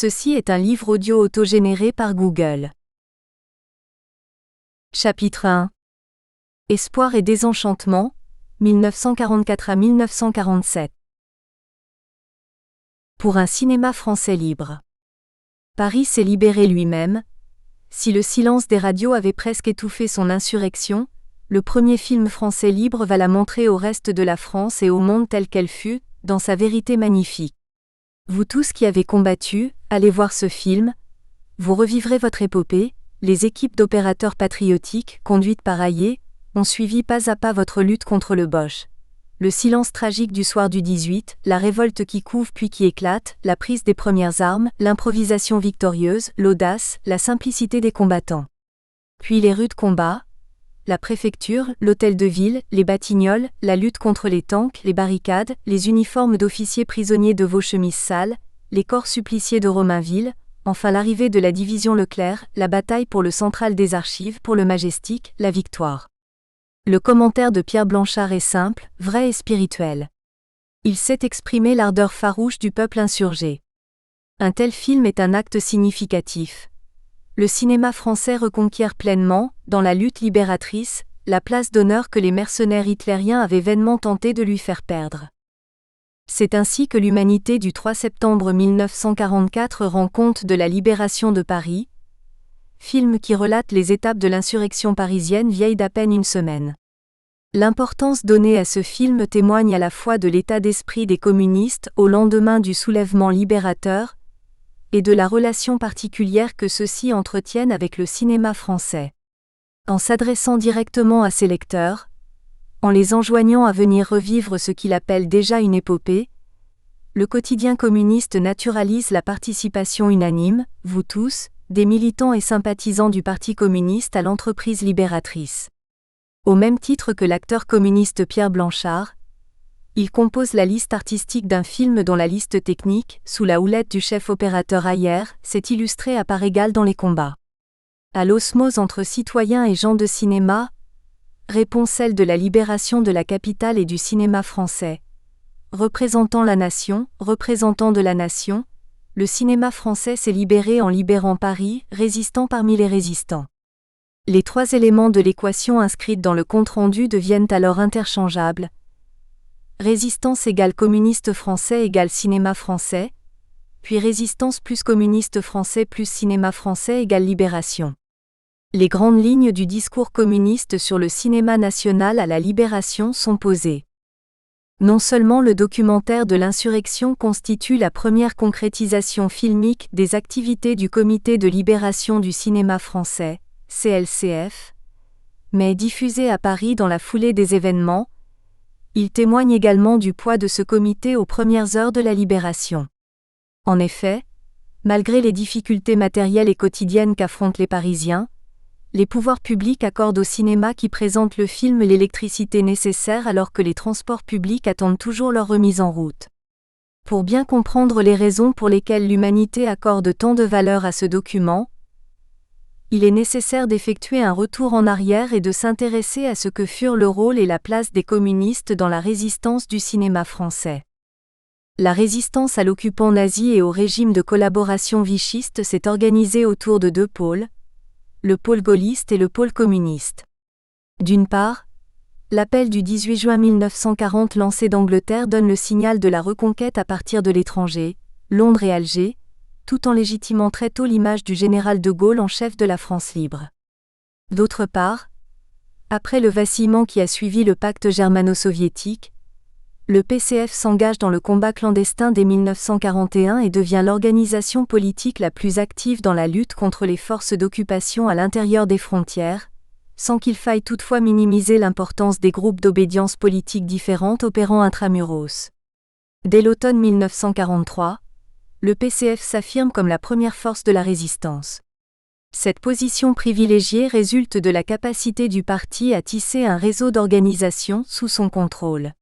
Ceci est un livre audio autogénéré par Google. Chapitre 1. Espoir et désenchantement, 1944 à 1947. Pour un cinéma français libre. Paris s'est libéré lui-même. Si le silence des radios avait presque étouffé son insurrection, le premier film français libre va la montrer au reste de la France et au monde telle qu'elle fut, dans sa vérité magnifique. Vous tous qui avez combattu, allez voir ce film. Vous revivrez votre épopée. Les équipes d'opérateurs patriotiques, conduites par Hayet, ont suivi pas à pas votre lutte contre le Boche. Le silence tragique du soir du 18, la révolte qui couve puis qui éclate, la prise des premières armes, l'improvisation victorieuse, l'audace, la simplicité des combattants. Puis les rudes combats, la préfecture, l'hôtel de ville, les Batignolles, la lutte contre les tanks, les barricades, les uniformes d'officiers prisonniers de vos chemises sales, les corps suppliciés de Romainville, enfin l'arrivée de la division Leclerc, la bataille pour le central des archives, pour le Majestic, la victoire. Le commentaire de Pierre Blanchard est simple, vrai et spirituel. Il sait exprimer l'ardeur farouche du peuple insurgé. Un tel film est un acte significatif. Le cinéma français reconquiert pleinement, dans la lutte libératrice, la place d'honneur que les mercenaires hitlériens avaient vainement tenté de lui faire perdre. C'est ainsi que l'Humanité du 3 septembre 1944 rend compte de la libération de Paris, film qui relate les étapes de l'insurrection parisienne vieille d'à peine une semaine. L'importance donnée à ce film témoigne à la fois de l'état d'esprit des communistes au lendemain du soulèvement libérateur, et de la relation particulière que ceux-ci entretiennent avec le cinéma français. En s'adressant directement à ses lecteurs, en les enjoignant à venir revivre ce qu'il appelle déjà une épopée, le quotidien communiste naturalise la participation unanime, vous tous, des militants et sympathisants du Parti communiste à l'entreprise libératrice. Au même titre que l'acteur communiste Pierre Blanchard, il compose la liste artistique d'un film dont la liste technique, sous la houlette du chef opérateur Hayet, s'est illustrée à part égale dans les combats. À l'osmose entre citoyens et gens de cinéma, répond celle de la libération de la capitale et du cinéma français. Représentant la nation, représentant de la nation, le cinéma français s'est libéré en libérant Paris, résistant parmi les résistants. Les trois éléments de l'équation inscrite dans le compte-rendu deviennent alors interchangeables. Résistance égale communiste français égale cinéma français, puis résistance plus communiste français plus cinéma français égale libération. Les grandes lignes du discours communiste sur le cinéma national à la libération sont posées. Non seulement le documentaire de l'insurrection constitue la première concrétisation filmique des activités du Comité de libération du cinéma français, CLCF, mais diffusé à Paris dans la foulée des événements, il témoigne également du poids de ce comité aux premières heures de la libération. En effet, malgré les difficultés matérielles et quotidiennes qu'affrontent les Parisiens, les pouvoirs publics accordent au cinéma qui présente le film l'électricité nécessaire alors que les transports publics attendent toujours leur remise en route. Pour bien comprendre les raisons pour lesquelles l'humanité accorde tant de valeur à ce document, il est nécessaire d'effectuer un retour en arrière et de s'intéresser à ce que furent le rôle et la place des communistes dans la résistance du cinéma français. La résistance à l'occupant nazi et au régime de collaboration vichiste s'est organisée autour de deux pôles, le pôle gaulliste et le pôle communiste. D'une part, l'appel du 18 juin 1940 lancé d'Angleterre donne le signal de la reconquête à partir de l'étranger, Londres et Alger, tout en légitimant très tôt l'image du général de Gaulle en chef de la France libre. D'autre part, après le vacillement qui a suivi le pacte germano-soviétique, le PCF s'engage dans le combat clandestin dès 1941 et devient l'organisation politique la plus active dans la lutte contre les forces d'occupation à l'intérieur des frontières, sans qu'il faille toutefois minimiser l'importance des groupes d'obédience politique différentes opérant intramuros. Dès l'automne 1943, le PCF s'affirme comme la première force de la résistance. Cette position privilégiée résulte de la capacité du parti à tisser un réseau d'organisations sous son contrôle.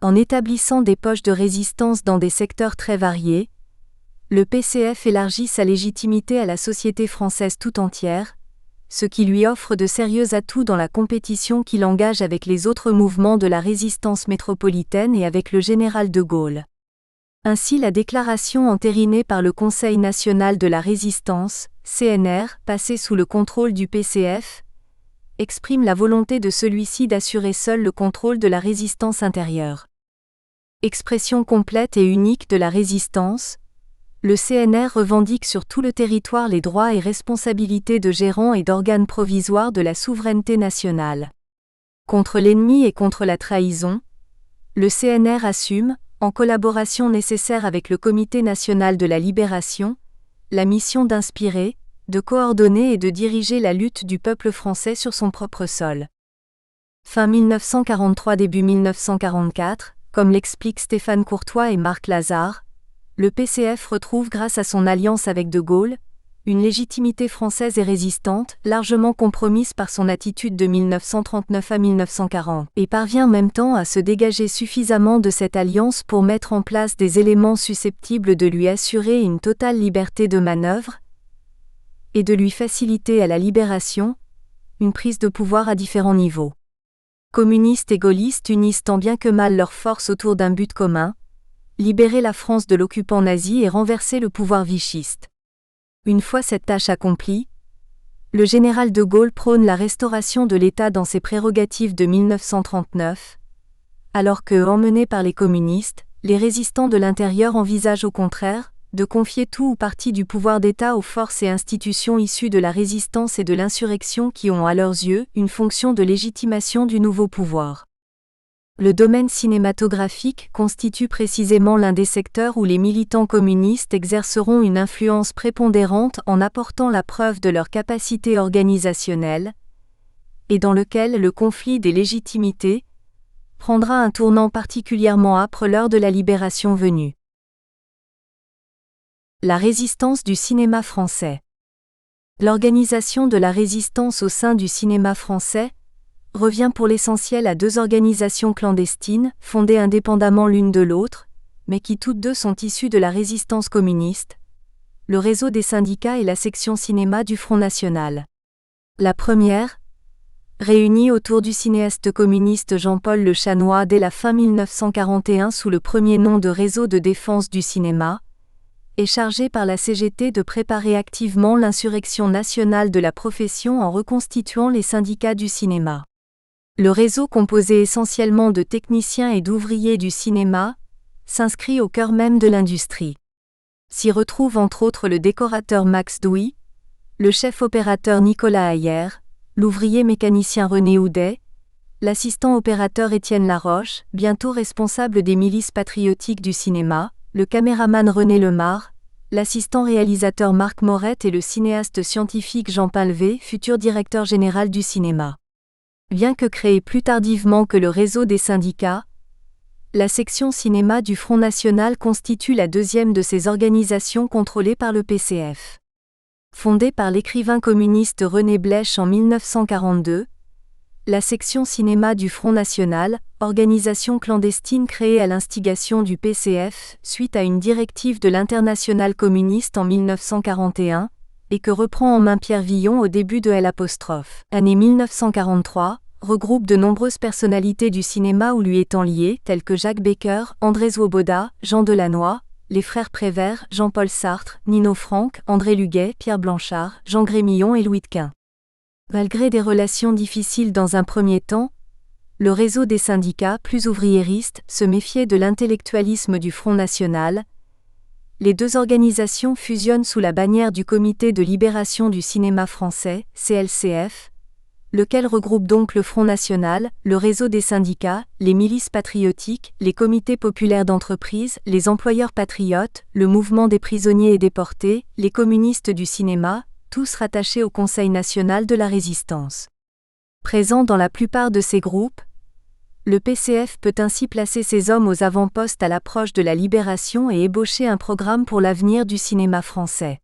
En établissant des poches de résistance dans des secteurs très variés, le PCF élargit sa légitimité à la société française tout entière, ce qui lui offre de sérieux atouts dans la compétition qu'il engage avec les autres mouvements de la résistance métropolitaine et avec le général de Gaulle. Ainsi la déclaration entérinée par le Conseil national de la résistance, CNR, passé sous le contrôle du PCF, exprime la volonté de celui-ci d'assurer seul le contrôle de la résistance intérieure. Expression complète et unique de la résistance, le CNR revendique sur tout le territoire les droits et responsabilités de gérants et d'organes provisoires de la souveraineté nationale. Contre l'ennemi et contre la trahison, le CNR assume, en collaboration nécessaire avec le Comité national de la libération, la mission d'inspirer, de coordonner et de diriger la lutte du peuple français sur son propre sol. Fin 1943 début 1944, comme l'expliquent Stéphane Courtois et Marc Lazare, le PCF retrouve grâce à son alliance avec De Gaulle, une légitimité française et résistante, largement compromise par son attitude de 1939 à 1940, et parvient en même temps à se dégager suffisamment de cette alliance pour mettre en place des éléments susceptibles de lui assurer une totale liberté de manœuvre, et de lui faciliter à la libération, une prise de pouvoir à différents niveaux. Communistes et gaullistes unissent tant bien que mal leurs forces autour d'un but commun, libérer la France de l'occupant nazi et renverser le pouvoir vichiste. Une fois cette tâche accomplie, le général de Gaulle prône la restauration de l'État dans ses prérogatives de 1939, alors que, emmenés par les communistes, les résistants de l'intérieur envisagent au contraire, de confier tout ou partie du pouvoir d'État aux forces et institutions issues de la résistance et de l'insurrection qui ont à leurs yeux une fonction de légitimation du nouveau pouvoir. Le domaine cinématographique constitue précisément l'un des secteurs où les militants communistes exerceront une influence prépondérante en apportant la preuve de leur capacité organisationnelle, et dans lequel le conflit des légitimités prendra un tournant particulièrement âpre lors de la libération venue. La résistance du cinéma français. L'organisation de la résistance au sein du cinéma français revient pour l'essentiel à deux organisations clandestines, fondées indépendamment l'une de l'autre, mais qui toutes deux sont issues de la résistance communiste, le réseau des syndicats et la section cinéma du Front National. La première, réunie autour du cinéaste communiste Jean-Paul Le Chanois dès la fin 1941 sous le premier nom de Réseau de défense du cinéma, est chargée par la CGT de préparer activement l'insurrection nationale de la profession en reconstituant les syndicats du cinéma. Le réseau, composé essentiellement de techniciens et d'ouvriers du cinéma, s'inscrit au cœur même de l'industrie. S'y retrouvent entre autres le décorateur Max Douy, le chef opérateur Nicolas Ayer, l'ouvrier mécanicien René Houdet, l'assistant opérateur Étienne Laroche, bientôt responsable des milices patriotiques du cinéma, le caméraman René Lemar, l'assistant réalisateur Marc Morette et le cinéaste scientifique Jean Pinlevé, futur directeur général du cinéma. Bien que créée plus tardivement que le réseau des syndicats, la section cinéma du Front National constitue la deuxième de ces organisations contrôlées par le PCF. Fondée par l'écrivain communiste René Blech en 1942, la section cinéma du Front National, organisation clandestine créée à l'instigation du PCF suite à une directive de l'Internationale communiste en 1941, et que reprend en main Pierre Villon au début de L'. Année 1943, regroupe de nombreuses personnalités du cinéma ou lui étant liées, telles que Jacques Becker, André Swoboda, Jean Delannoy, les frères Prévert, Jean-Paul Sartre, Nino Franck, André Luguet, Pierre Blanchard, Jean Grémillon et Louis Dequin. Malgré des relations difficiles dans un premier temps, le réseau des syndicats, plus ouvriéristes, se méfiait de l'intellectualisme du Front National. Les deux organisations fusionnent sous la bannière du Comité de libération du cinéma français, CLCF, lequel regroupe donc le Front National, le réseau des syndicats, les milices patriotiques, les comités populaires d'entreprise, les employeurs patriotes, le mouvement des prisonniers et déportés, les communistes du cinéma, tous rattachés au Conseil national de la résistance. Présent dans la plupart de ces groupes, le PCF peut ainsi placer ses hommes aux avant-postes à l'approche de la libération et ébaucher un programme pour l'avenir du cinéma français.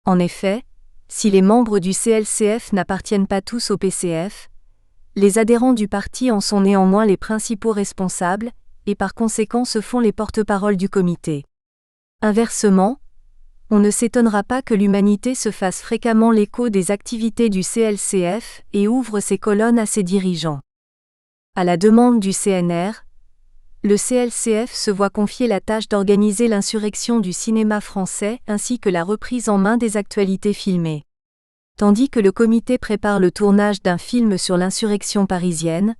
En effet, si les membres du CLCF n'appartiennent pas tous au PCF, les adhérents du parti en sont néanmoins les principaux responsables, et par conséquent se font les porte-paroles du comité. Inversement, on ne s'étonnera pas que l'humanité se fasse fréquemment l'écho des activités du CLCF et ouvre ses colonnes à ses dirigeants. À la demande du CNR, Le CLCF se voit confier la tâche d'organiser l'insurrection du cinéma français ainsi que la reprise en main des actualités filmées. Tandis que le comité prépare le tournage d'un film sur l'insurrection parisienne,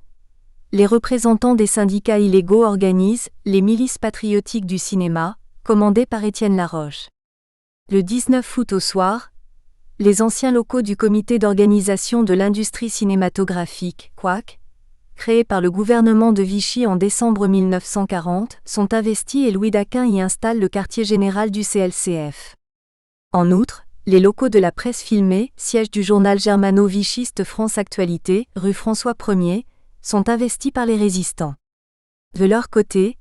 les représentants des syndicats illégaux organisent les milices patriotiques du cinéma, commandées par Étienne Laroche. Le 19 août au soir, les anciens locaux du comité d'organisation de l'industrie cinématographique, COAC, créé par le gouvernement de Vichy en décembre 1940, sont investis et Louis Daquin y installe le quartier général du CLCF. En outre, les locaux de la presse filmée, siège du journal germano-vichiste France Actualité, rue François Ier, sont investis par les résistants. De leur côté,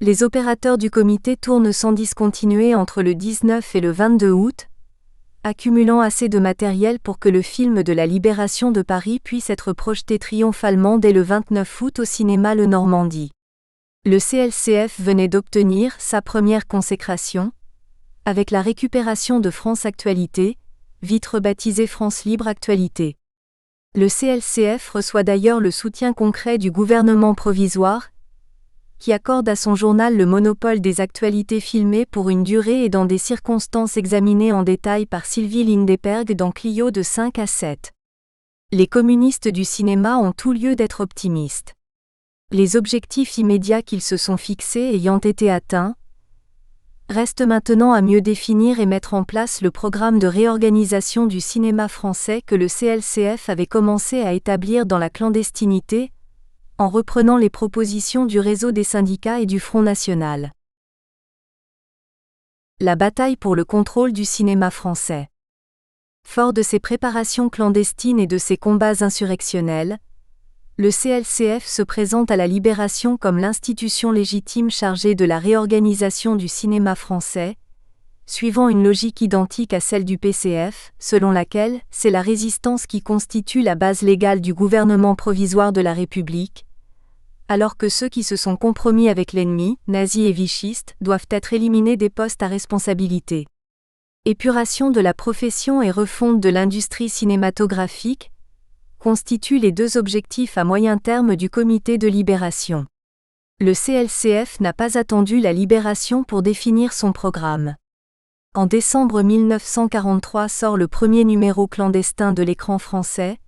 les opérateurs du comité tournent sans discontinuer entre le 19 et le 22 août, accumulant assez de matériel pour que le film de la libération de Paris puisse être projeté triomphalement dès le 29 août au cinéma Le Normandie. Le CLCF venait d'obtenir sa première consécration, avec la récupération de France Actualité, vite rebaptisée France Libre Actualité. Le CLCF reçoit d'ailleurs le soutien concret du gouvernement provisoire, qui accorde à son journal le monopole des actualités filmées pour une durée et dans des circonstances examinées en détail par Sylvie Lindeperg dans Clio de 5 à 7. Les communistes du cinéma ont tout lieu d'être optimistes. Les objectifs immédiats qu'ils se sont fixés ayant été atteints, reste maintenant à mieux définir et mettre en place le programme de réorganisation du cinéma français que le CLCF avait commencé à établir dans la clandestinité, en reprenant les propositions du réseau des syndicats et du Front National. La bataille pour le contrôle du cinéma français. Fort de ses préparations clandestines et de ses combats insurrectionnels, le CLCF se présente à la Libération comme l'institution légitime chargée de la réorganisation du cinéma français, suivant une logique identique à celle du PCF, selon laquelle c'est la résistance qui constitue la base légale du gouvernement provisoire de la République, alors que ceux qui se sont compromis avec l'ennemi, nazis et vichistes, doivent être éliminés des postes à responsabilité. Épuration de la profession et refonte de l'industrie cinématographique constituent les deux objectifs à moyen terme du comité de libération. Le CLCF n'a pas attendu la libération pour définir son programme. En décembre 1943 sort le premier numéro clandestin de l'Écran français,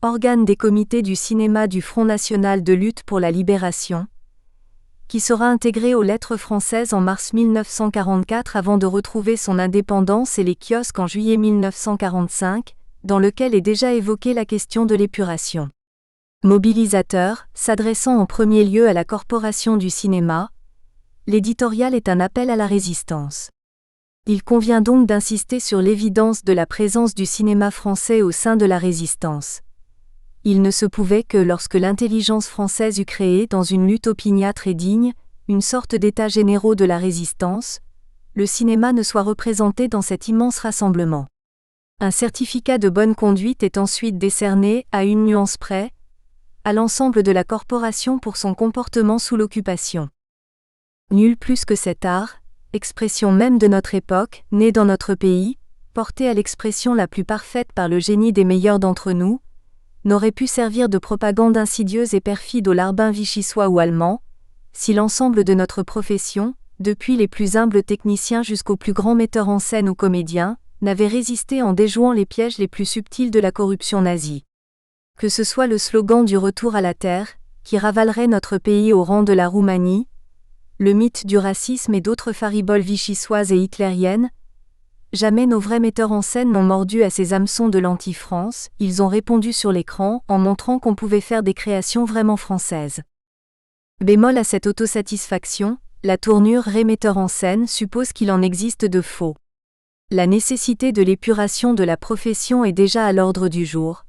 organe des comités du cinéma du Front National de lutte pour la libération, qui sera intégré aux Lettres françaises en mars 1944 avant de retrouver son indépendance et les kiosques en juillet 1945, dans lequel est déjà évoquée la question de l'épuration. Mobilisateur, s'adressant en premier lieu à la Corporation du cinéma, l'éditorial est un appel à la résistance. Il convient donc d'insister sur l'évidence de la présence du cinéma français au sein de la résistance. Il ne se pouvait que lorsque l'intelligence française eut créé dans une lutte opiniâtre et digne, une sorte d'état généraux de la résistance, le cinéma ne soit représenté dans cet immense rassemblement. Un certificat de bonne conduite est ensuite décerné, à une nuance près, à l'ensemble de la corporation pour son comportement sous l'occupation. Nul plus que cet art, expression même de notre époque, né dans notre pays, porté à l'expression la plus parfaite par le génie des meilleurs d'entre nous, n'aurait pu servir de propagande insidieuse et perfide aux larbins vichysois ou allemands, si l'ensemble de notre profession, depuis les plus humbles techniciens jusqu'aux plus grands metteurs en scène ou comédiens, n'avait résisté en déjouant les pièges les plus subtils de la corruption nazie. Que ce soit le slogan du retour à la terre, qui ravalerait notre pays au rang de la Roumanie, le mythe du racisme et d'autres fariboles vichysoises et hitlériennes, jamais nos vrais metteurs en scène n'ont mordu à ces hameçons de l'anti-France, ils ont répondu sur l'écran en montrant qu'on pouvait faire des créations vraiment françaises. Bémol à cette autosatisfaction, la tournure metteur en scène suppose qu'il en existe de faux. La nécessité de l'épuration de la profession est déjà à l'ordre du jour.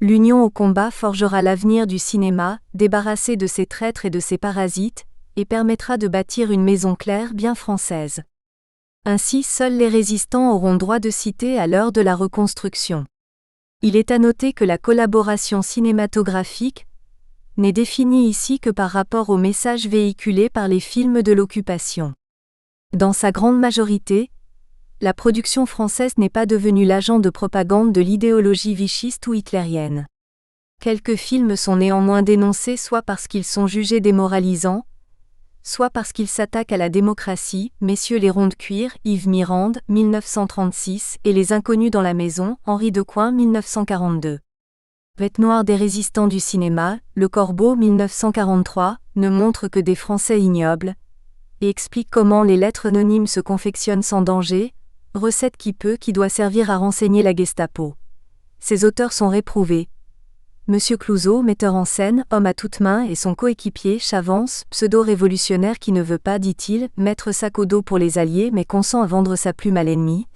L'union au combat forgera l'avenir du cinéma, débarrassé de ses traîtres et de ses parasites, et permettra de bâtir une maison claire bien française. Ainsi seuls les résistants auront droit de cité à l'heure de la reconstruction. Il est à noter que la collaboration cinématographique n'est définie ici que par rapport aux messages véhiculés par les films de l'occupation. Dans sa grande majorité, la production française n'est pas devenue l'agent de propagande de l'idéologie vichiste ou hitlérienne. Quelques films sont néanmoins dénoncés soit parce qu'ils sont jugés démoralisants, soit parce qu'ils s'attaquent à la démocratie, Messieurs les ronds de cuir, Yves Mirande, 1936, et Les Inconnus dans la maison, Henri Decoing, 1942. Bête noire des résistants du cinéma, Le Corbeau, 1943, ne montre que des Français ignobles, et explique comment les lettres anonymes se confectionnent sans danger, recette qui doit servir à renseigner la Gestapo. Ces auteurs sont réprouvés. Monsieur Clouzot, metteur en scène, homme à toutes mains, et son coéquipier, Chavance, pseudo-révolutionnaire qui ne veut pas, dit-il, mettre sac au dos pour les Alliés mais consent à vendre sa plume à l'ennemi,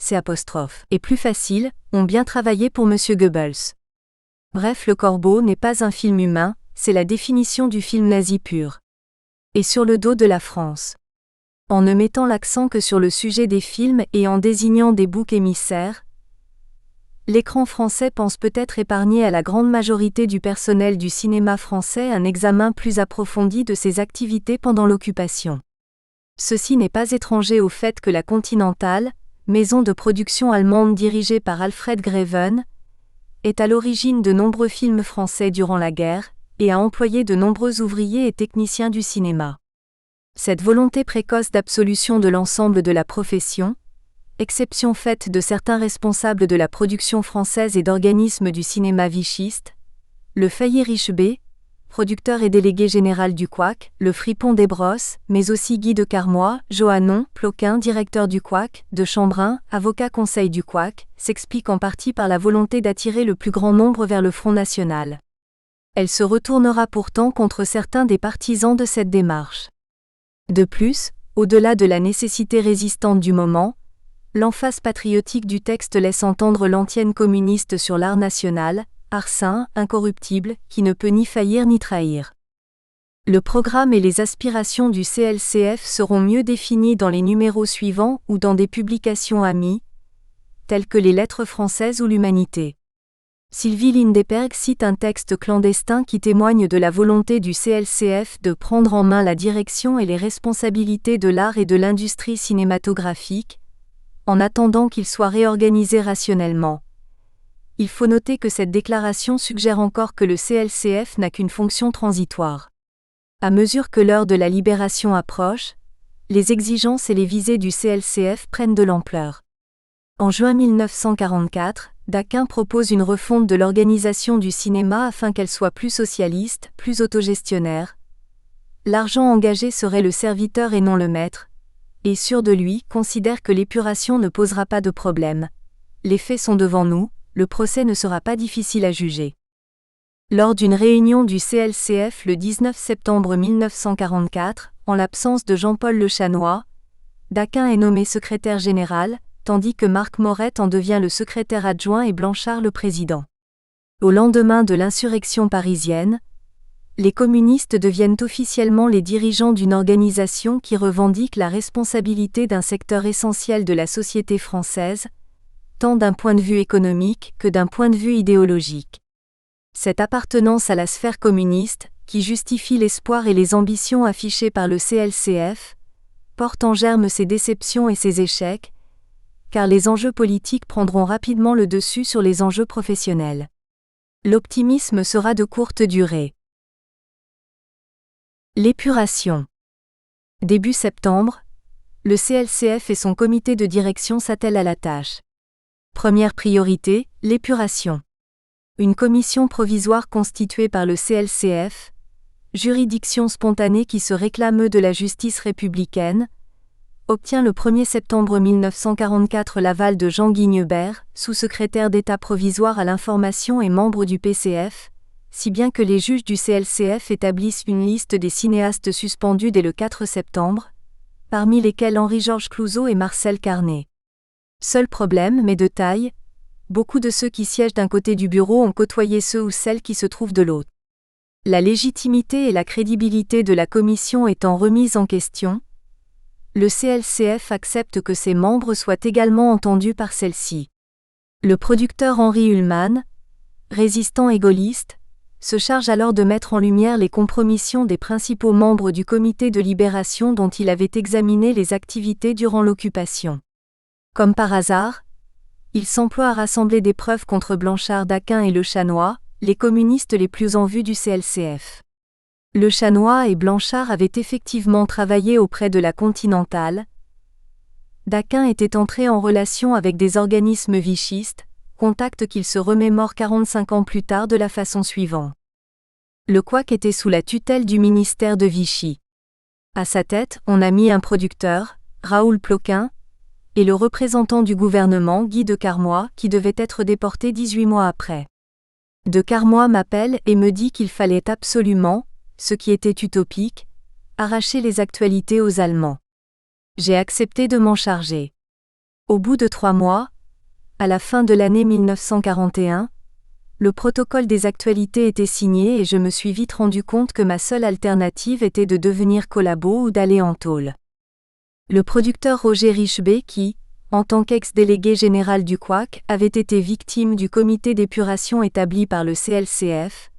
et plus facile, ont bien travaillé pour Monsieur Goebbels. Bref, Le Corbeau n'est pas un film humain, c'est la définition du film nazi pur. Et sur le dos de la France. En ne mettant l'accent que sur le sujet des films et en désignant des boucs émissaires, l'écran français pense peut-être épargner à la grande majorité du personnel du cinéma français un examen plus approfondi de ses activités pendant l'occupation. Ceci n'est pas étranger au fait que la Continental, maison de production allemande dirigée par Alfred Greven, est à l'origine de nombreux films français durant la guerre, et a employé de nombreux ouvriers et techniciens du cinéma. Cette volonté précoce d'absolution de l'ensemble de la profession, exception faite de certains responsables de la production française et d'organismes du cinéma vichiste, le Fayet Richebé, producteur et délégué général du Couac, le Fripon Desbrosses, mais aussi Guy de Carmois, Johannon, Ploquin, directeur du Couac, de Chambrin, avocat conseil du Couac, s'explique en partie par la volonté d'attirer le plus grand nombre vers le Front national. Elle se retournera pourtant contre certains des partisans de cette démarche. De plus, au-delà de la nécessité résistante du moment, l'emphase patriotique du texte laisse entendre l'antienne communiste sur l'art national, art saint, incorruptible, qui ne peut ni faillir ni trahir. Le programme et les aspirations du CLCF seront mieux définis dans les numéros suivants ou dans des publications amies, telles que les Lettres françaises ou l'Humanité. Sylvie Lindeberg cite un texte clandestin qui témoigne de la volonté du CLCF de prendre en main la direction et les responsabilités de l'art et de l'industrie cinématographique, en attendant qu'il soit réorganisé rationnellement. Il faut noter que cette déclaration suggère encore que le CLCF n'a qu'une fonction transitoire. À mesure que l'heure de la libération approche, les exigences et les visées du CLCF prennent de l'ampleur. En juin 1944, Daquin propose une refonte de l'organisation du cinéma afin qu'elle soit plus socialiste, plus autogestionnaire. L'argent engagé serait le serviteur et non le maître, et sûr de lui, considère que l'épuration ne posera pas de problème. Les faits sont devant nous, le procès ne sera pas difficile à juger. Lors d'une réunion du CLCF le 19 septembre 1944, en l'absence de Jean-Paul Lechanois, Daquin est nommé secrétaire général, tandis que Marc Morette en devient le secrétaire adjoint et Blanchard le président. Au lendemain de l'insurrection parisienne, les communistes deviennent officiellement les dirigeants d'une organisation qui revendique la responsabilité d'un secteur essentiel de la société française, tant d'un point de vue économique que d'un point de vue idéologique. Cette appartenance à la sphère communiste, qui justifie l'espoir et les ambitions affichées par le CLCF, porte en germe ses déceptions et ses échecs, car les enjeux politiques prendront rapidement le dessus sur les enjeux professionnels. L'optimisme sera de courte durée. L'épuration. Début septembre, le CLCF et son comité de direction s'attellent à la tâche. Première priorité, l'épuration. Une commission provisoire constituée par le CLCF, juridiction spontanée qui se réclame de la justice républicaine, obtient le 1er septembre 1944 l'aval de Jean Guignebert, sous-secrétaire d'État provisoire à l'information et membre du PCF, si bien que les juges du CLCF établissent une liste des cinéastes suspendus dès le 4 septembre, parmi lesquels Henri-Georges Clouzot et Marcel Carné. Seul problème, mais de taille, beaucoup de ceux qui siègent d'un côté du bureau ont côtoyé ceux ou celles qui se trouvent de l'autre. La légitimité et la crédibilité de la commission étant remises en question, le CLCF accepte que ses membres soient également entendus par celle-ci. Le producteur Henri Ullmann, résistant et gaulliste, se charge alors de mettre en lumière les compromissions des principaux membres du comité de libération dont il avait examiné les activités durant l'occupation. Comme par hasard, il s'emploie à rassembler des preuves contre Blanchard, Daquin et Lechanois, les communistes les plus en vue du CLCF. Le Chanois et Blanchard avaient effectivement travaillé auprès de la Continentale. Daquin était entré en relation avec des organismes vichistes, contact qu'il se remémore 45 ans plus tard de la façon suivante. Le couac était sous la tutelle du ministère de Vichy. À sa tête, on a mis un producteur, Raoul Ploquin, et le représentant du gouvernement, Guy de Carmoy, qui devait être déporté 18 mois après. De Carmoy m'appelle et me dit qu'il fallait absolument, ce qui était utopique, arracher les actualités aux Allemands. J'ai accepté de m'en charger. Au bout de 3 mois, à la fin de l'année 1941, le protocole des actualités était signé et je me suis vite rendu compte que ma seule alternative était de devenir collabo ou d'aller en tôle. Le producteur Roger Richebé qui, en tant qu'ex-délégué général du couac, avait été victime du comité d'épuration établi par le CLCF,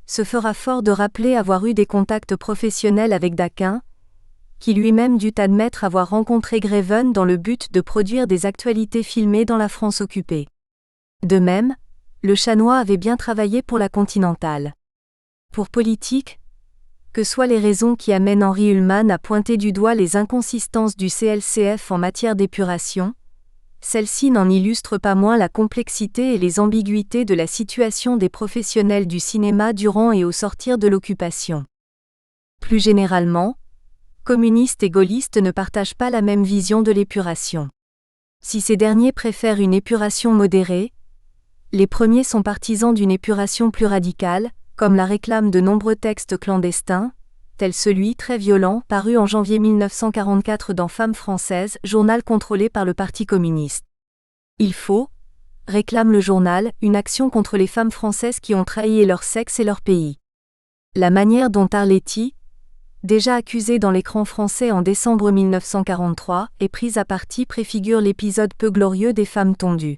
se fera fort de rappeler avoir eu des contacts professionnels avec Daquin, qui lui-même dut admettre avoir rencontré Greven dans le but de produire des actualités filmées dans la France occupée. De même, le Chanois avait bien travaillé pour la Continentale. Pour politique, que soient les raisons qui amènent Henri Ullmann à pointer du doigt les inconsistances du CLCF en matière d'épuration, celles-ci n'en illustrent pas moins la complexité et les ambiguïtés de la situation des professionnels du cinéma durant et au sortir de l'occupation. Plus généralement, communistes et gaullistes ne partagent pas la même vision de l'épuration. Si ces derniers préfèrent une épuration modérée, les premiers sont partisans d'une épuration plus radicale, comme la réclament de nombreux textes clandestins, tel celui très violent paru en janvier 1944 dans Femmes françaises, journal contrôlé par le Parti communiste. Il faut, réclame le journal, une action contre les femmes françaises qui ont trahi leur sexe et leur pays. La manière dont Arletty, déjà accusée dans l'écran français en décembre 1943, est prise à partie préfigure l'épisode peu glorieux des femmes tondues.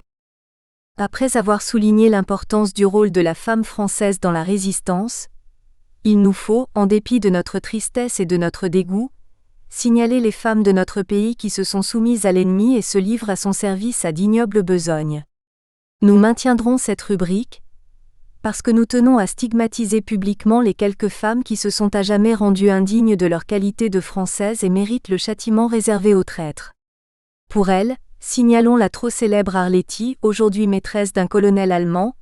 Après avoir souligné l'importance du rôle de la femme française dans la résistance, il nous faut, en dépit de notre tristesse et de notre dégoût, signaler les femmes de notre pays qui se sont soumises à l'ennemi et se livrent à son service à d'ignobles besognes. Nous maintiendrons cette rubrique, parce que nous tenons à stigmatiser publiquement les quelques femmes qui se sont à jamais rendues indignes de leur qualité de Françaises et méritent le châtiment réservé aux traîtres. Pour elles, signalons la trop célèbre Arletty, aujourd'hui maîtresse d'un colonel allemand,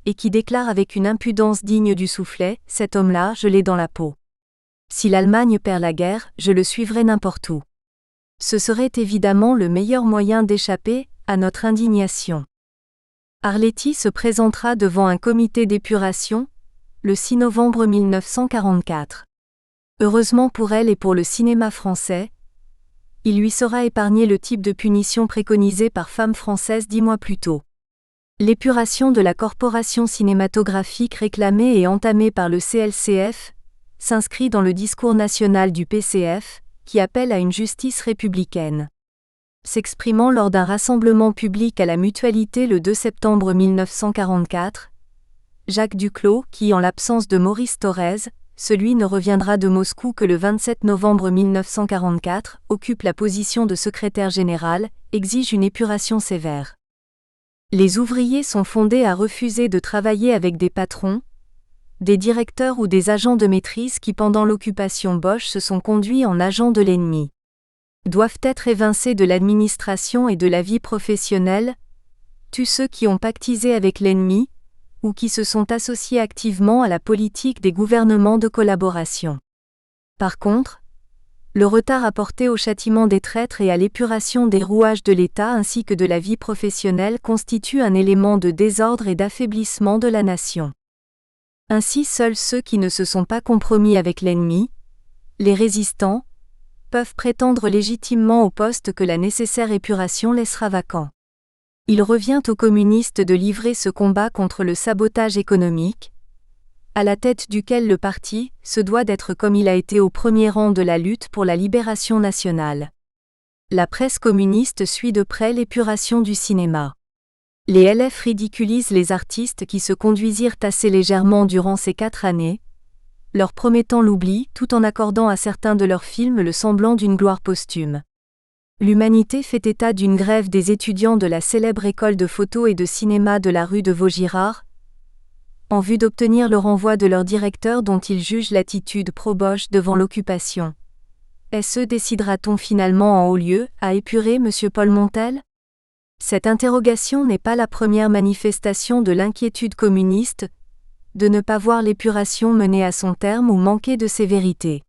et qui déclare avec une impudence digne du Soufflet, « Cet homme-là, je l'ai dans la peau. Si l'Allemagne perd la guerre, je le suivrai n'importe où. » Ce serait évidemment le meilleur moyen d'échapper à notre indignation. Arletty se présentera devant un comité d'épuration, le 6 novembre 1944. Heureusement pour elle et pour le cinéma français, il lui sera épargné le type de punition préconisé par Femmes françaises 10 mois plus tôt. L'épuration de la corporation cinématographique réclamée et entamée par le CLCF s'inscrit dans le discours national du PCF, qui appelle à une justice républicaine. S'exprimant lors d'un rassemblement public à la Mutualité le 2 septembre 1944, Jacques Duclos, qui en l'absence de Maurice Thorez, celui ne reviendra de Moscou que le 27 novembre 1944, occupe la position de secrétaire général, exige une épuration sévère. Les ouvriers sont fondés à refuser de travailler avec des patrons, des directeurs ou des agents de maîtrise qui pendant l'occupation Boche se sont conduits en agents de l'ennemi. Doivent être évincés de l'administration et de la vie professionnelle, tous ceux qui ont pactisé avec l'ennemi, ou qui se sont associés activement à la politique des gouvernements de collaboration. Par contre, le retard apporté au châtiment des traîtres et à l'épuration des rouages de l'État ainsi que de la vie professionnelle constitue un élément de désordre et d'affaiblissement de la nation. Ainsi seuls ceux qui ne se sont pas compromis avec l'ennemi, les résistants, peuvent prétendre légitimement au poste que la nécessaire épuration laissera vacant. Il revient aux communistes de livrer ce combat contre le sabotage économique, à la tête duquel le parti se doit d'être comme il a été au premier rang de la lutte pour la libération nationale. La presse communiste suit de près l'épuration du cinéma. Les LF ridiculisent les artistes qui se conduisirent assez légèrement durant ces 4 années, leur promettant l'oubli tout en accordant à certains de leurs films le semblant d'une gloire posthume. L'Humanité fait état d'une grève des étudiants de la célèbre école de photo et de cinéma de la rue de Vaugirard, en vue d'obtenir le renvoi de leur directeur dont ils jugent l'attitude pro-Boche devant l'occupation. SE décidera-t-on finalement en haut lieu à épurer M. Paul Montel? Cette interrogation n'est pas la première manifestation de l'inquiétude communiste, de ne pas voir l'épuration menée à son terme ou manquer de sévérité.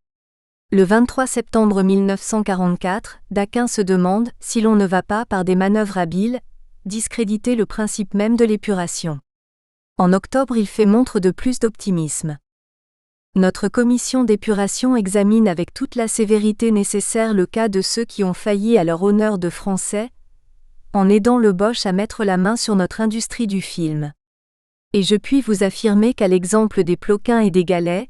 Le 23 septembre 1944, d'aucuns se demandent si l'on ne va pas, par des manœuvres habiles, discréditer le principe même de l'épuration. En octobre, il fait montre de plus d'optimisme. Notre commission d'épuration examine avec toute la sévérité nécessaire le cas de ceux qui ont failli à leur honneur de Français, en aidant le Boche à mettre la main sur notre industrie du film. Et je puis vous affirmer qu'à l'exemple des Ploquin et des Gallet,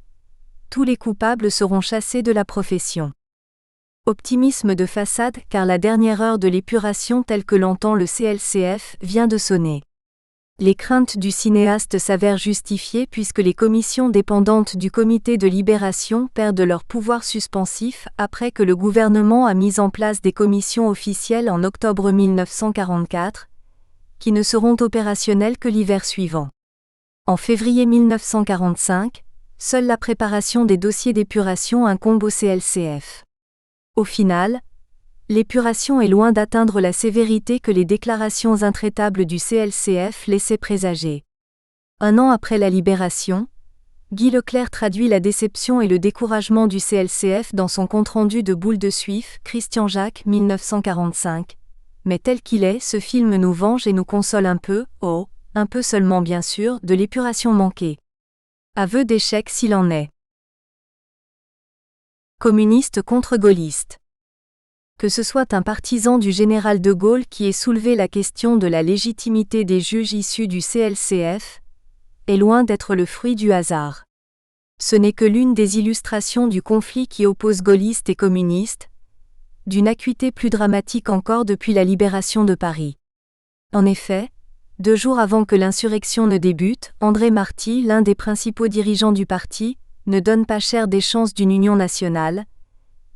tous les coupables seront chassés de la profession. Optimisme de façade, car la dernière heure de l'épuration telle que l'entend le CLCF vient de sonner. Les craintes du cinéaste s'avèrent justifiées puisque les commissions dépendantes du comité de libération perdent leur pouvoir suspensif après que le gouvernement a mis en place des commissions officielles en octobre 1944, qui ne seront opérationnelles que l'hiver suivant. En février 1945, seule la préparation des dossiers d'épuration incombe au CLCF. Au final, l'épuration est loin d'atteindre la sévérité que les déclarations intraitables du CLCF laissaient présager. Un an après la libération, Guy Leclerc traduit la déception et le découragement du CLCF dans son compte-rendu de Boule de Suif, Christian Jacques, 1945. Mais tel qu'il est, ce film nous venge et nous console un peu, un peu seulement bien sûr, de l'épuration manquée. Aveu d'échec s'il en est. Communiste contre gaulliste. Que ce soit un partisan du général de Gaulle qui ait soulevé la question de la légitimité des juges issus du CLCF, est loin d'être le fruit du hasard. Ce n'est que l'une des illustrations du conflit qui oppose gaullistes et communistes, d'une acuité plus dramatique encore depuis la libération de Paris. En effet, 2 jours avant que l'insurrection ne débute, André Marty, l'un des principaux dirigeants du parti, ne donne pas cher des chances d'une union nationale.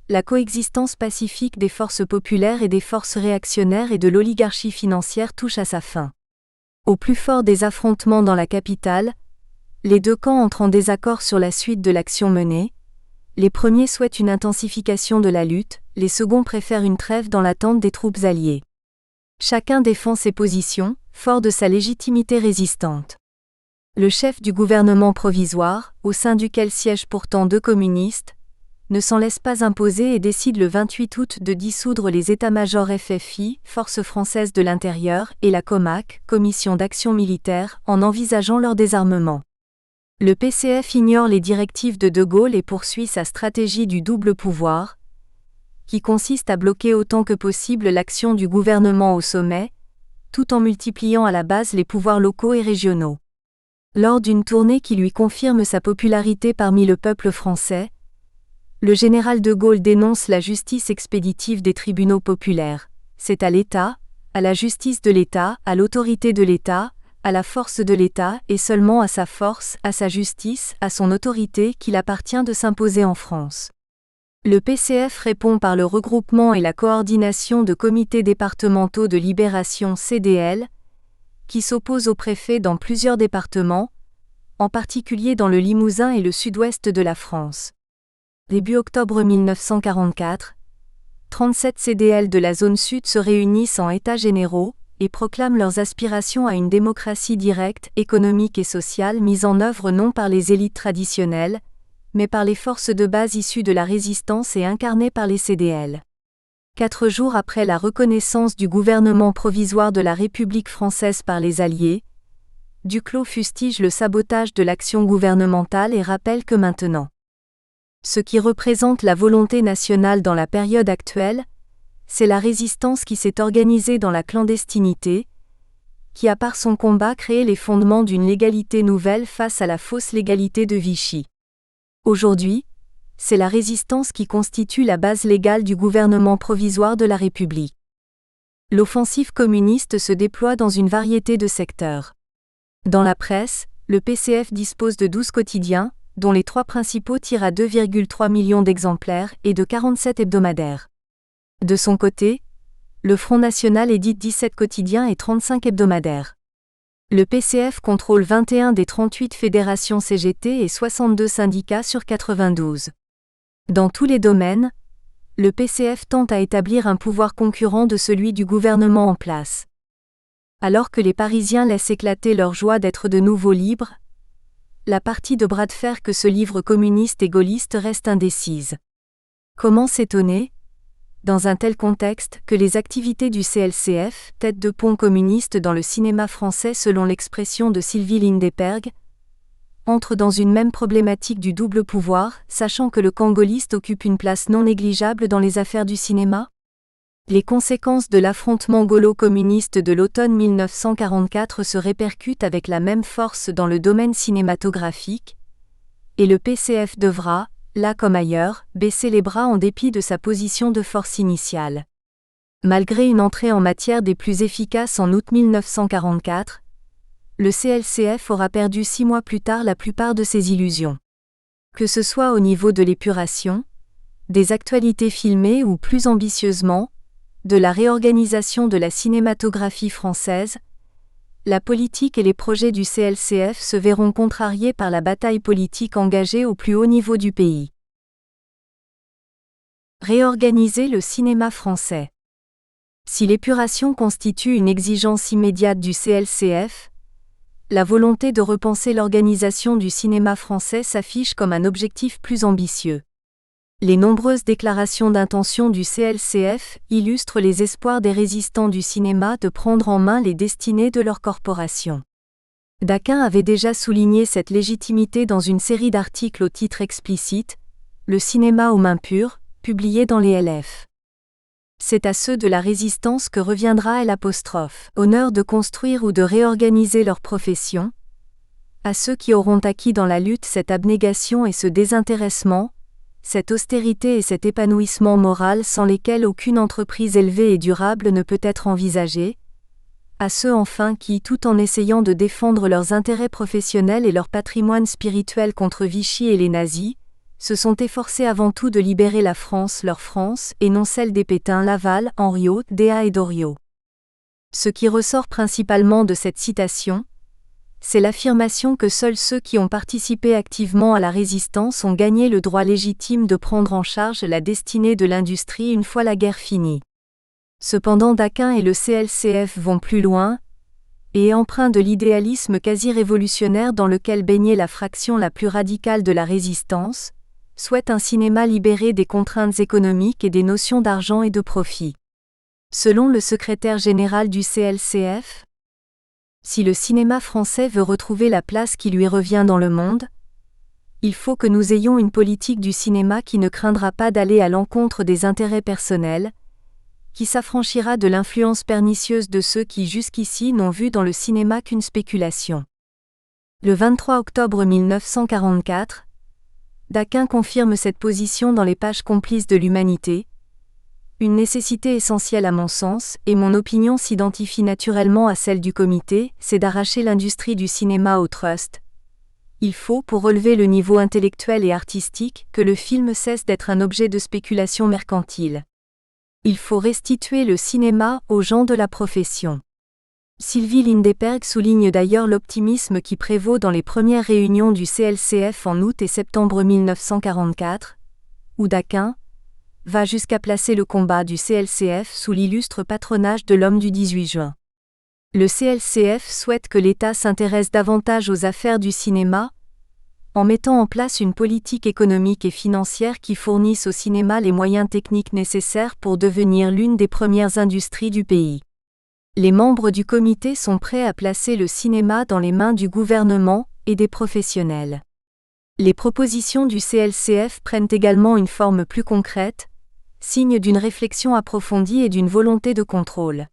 La coexistence pacifique des forces populaires et des forces réactionnaires et de l'oligarchie financière touche à sa fin. Au plus fort des affrontements dans la capitale, les 2 camps entrent en désaccord sur la suite de l'action menée. Les premiers souhaitent une intensification de la lutte, les seconds préfèrent une trêve dans l'attente des troupes alliées. Chacun défend ses positions, fort de sa légitimité résistante. Le chef du gouvernement provisoire, au sein duquel siègent pourtant 2 communistes, ne s'en laisse pas imposer et décide le 28 août de dissoudre les états-majors FFI, Forces françaises de l'intérieur, et la COMAC, Commission d'action militaire, en envisageant leur désarmement. Le PCF ignore les directives de Gaulle et poursuit sa stratégie du double pouvoir, qui consiste à bloquer autant que possible l'action du gouvernement au sommet, tout en multipliant à la base les pouvoirs locaux et régionaux. Lors d'une tournée qui lui confirme sa popularité parmi le peuple français, le général de Gaulle dénonce la justice expéditive des tribunaux populaires. C'est à l'État, à la justice de l'État, à l'autorité de l'État, à la force de l'État et seulement à sa force, à sa justice, à son autorité qu'il appartient de s'imposer en France. Le PCF répond par le regroupement et la coordination de comités départementaux de libération CDL, qui s'opposent aux préfets dans plusieurs départements, en particulier dans le Limousin et le sud-ouest de la France. Début octobre 1944, 37 CDL de la zone sud se réunissent en États généraux et proclament leurs aspirations à une démocratie directe, économique et sociale mise en œuvre non par les élites traditionnelles, mais par les forces de base issues de la résistance et incarnées par les CDL. 4 jours après la reconnaissance du gouvernement provisoire de la République française par les Alliés, Duclos fustige le sabotage de l'action gouvernementale et rappelle que maintenant, ce qui représente la volonté nationale dans la période actuelle, c'est la résistance qui s'est organisée dans la clandestinité, qui a par son combat créé les fondements d'une légalité nouvelle face à la fausse légalité de Vichy. Aujourd'hui, c'est la résistance qui constitue la base légale du gouvernement provisoire de la République. L'offensive communiste se déploie dans une variété de secteurs. Dans la presse, le PCF dispose de 12 quotidiens, dont les 3 principaux tirent à 2,3 millions d'exemplaires et de 47 hebdomadaires. De son côté, le Front National édite 17 quotidiens et 35 hebdomadaires. Le PCF contrôle 21 des 38 fédérations CGT et 62 syndicats sur 92. Dans tous les domaines, le PCF tente à établir un pouvoir concurrent de celui du gouvernement en place. Alors que les Parisiens laissent éclater leur joie d'être de nouveau libres, la partie de bras de fer que se livrent communistes et gaullistes reste indécise. Comment s'étonner, dans un tel contexte, que les activités du CLCF, tête de pont communiste dans le cinéma français selon l'expression de Sylvie Lindeperg, entrent dans une même problématique du double pouvoir, sachant que le camp gaulliste occupe une place non négligeable dans les affaires du cinéma? Les conséquences de l'affrontement gaulo-communiste de l'automne 1944 se répercutent avec la même force dans le domaine cinématographique, et le PCF devra, là comme ailleurs, baisser les bras en dépit de sa position de force initiale. Malgré une entrée en matière des plus efficaces en août 1944, le CLCF aura perdu 6 mois plus tard la plupart de ses illusions. Que ce soit au niveau de l'épuration, des actualités filmées ou plus ambitieusement, de la réorganisation de la cinématographie française, la politique et les projets du CLCF se verront contrariés par la bataille politique engagée au plus haut niveau du pays. Réorganiser le cinéma français. Si l'épuration constitue une exigence immédiate du CLCF, la volonté de repenser l'organisation du cinéma français s'affiche comme un objectif plus ambitieux. Les nombreuses déclarations d'intention du CLCF illustrent les espoirs des résistants du cinéma de prendre en main les destinées de leur corporation. Daquin avait déjà souligné cette légitimité dans une série d'articles au titre explicite, Le cinéma aux mains pures, publié dans les LF. C'est à ceux de la résistance que reviendra l'apostrophe honneur de construire ou de réorganiser leur profession, à ceux qui auront acquis dans la lutte cette abnégation et ce désintéressement, cette austérité et cet épanouissement moral sans lesquels aucune entreprise élevée et durable ne peut être envisagée, à ceux enfin qui, tout en essayant de défendre leurs intérêts professionnels et leur patrimoine spirituel contre Vichy et les nazis, se sont efforcés avant tout de libérer la France, leur France, et non celle des Pétain, Laval, Henriot, Déa et Doriot. Ce qui ressort principalement de cette citation, c'est l'affirmation que seuls ceux qui ont participé activement à la résistance ont gagné le droit légitime de prendre en charge la destinée de l'industrie une fois la guerre finie. Cependant Daquin et le CLCF vont plus loin, et empreints de l'idéalisme quasi-révolutionnaire dans lequel baignait la fraction la plus radicale de la résistance, souhaitent un cinéma libéré des contraintes économiques et des notions d'argent et de profit. Selon le secrétaire général du CLCF, si le cinéma français veut retrouver la place qui lui revient dans le monde, il faut que nous ayons une politique du cinéma qui ne craindra pas d'aller à l'encontre des intérêts personnels, qui s'affranchira de l'influence pernicieuse de ceux qui jusqu'ici n'ont vu dans le cinéma qu'une spéculation. Le 23 octobre 1944, Daquin confirme cette position dans les pages complices de l'Humanité. Une nécessité essentielle à mon sens, et mon opinion s'identifie naturellement à celle du comité, c'est d'arracher l'industrie du cinéma au trust. Il faut, pour relever le niveau intellectuel et artistique, que le film cesse d'être un objet de spéculation mercantile. Il faut restituer le cinéma aux gens de la profession. Sylvie Lindeperg souligne d'ailleurs l'optimisme qui prévaut dans les premières réunions du CLCF en août et septembre 1944, où Daquin va jusqu'à placer le combat du CLCF sous l'illustre patronage de l'homme du 18 juin. Le CLCF souhaite que l'État s'intéresse davantage aux affaires du cinéma, en mettant en place une politique économique et financière qui fournisse au cinéma les moyens techniques nécessaires pour devenir l'une des premières industries du pays. Les membres du comité sont prêts à placer le cinéma dans les mains du gouvernement et des professionnels. Les propositions du CLCF prennent également une forme plus concrète, signe d'une réflexion approfondie et d'une volonté de contrôle.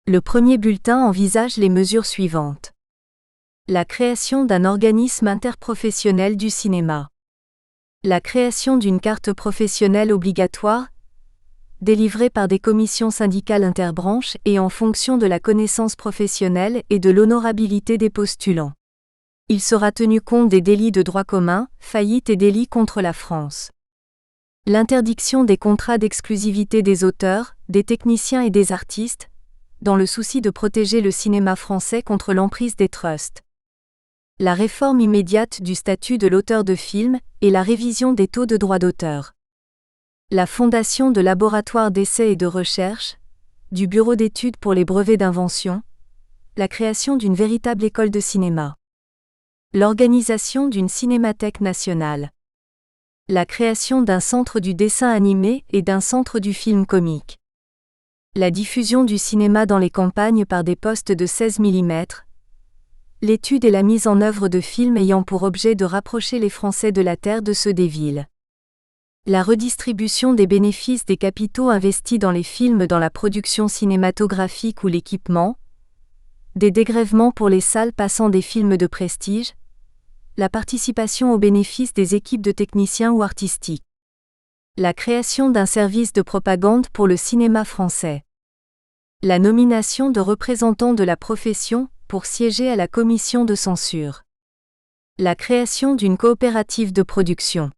Le premier bulletin envisage les mesures suivantes. La création d'un organisme interprofessionnel du cinéma. La création d'une carte professionnelle obligatoire, délivrée par des commissions syndicales interbranches et en fonction de la connaissance professionnelle et de l'honorabilité des postulants. Il sera tenu compte des délits de droit commun, faillite et délits contre la France. L'interdiction des contrats d'exclusivité des auteurs, des techniciens et des artistes, dans le souci de protéger le cinéma français contre l'emprise des trusts. La réforme immédiate du statut de l'auteur de film et la révision des taux de droit d'auteur. La fondation de laboratoires d'essais et de recherche, du bureau d'études pour les brevets d'invention, la création d'une véritable école de cinéma. L'organisation d'une cinémathèque nationale. La création d'un centre du dessin animé et d'un centre du film comique. La diffusion du cinéma dans les campagnes par des postes de 16 mm. L'étude et la mise en œuvre de films ayant pour objet de rapprocher les Français de la terre de ceux des villes. La redistribution des bénéfices des capitaux investis dans les films dans la production cinématographique ou l'équipement. Des dégrèvements pour les salles passant des films de prestige. La participation aux bénéfices des équipes de techniciens ou artistiques. La création d'un service de propagande pour le cinéma français. La nomination de représentants de la profession pour siéger à la commission de censure. La création d'une coopérative de production.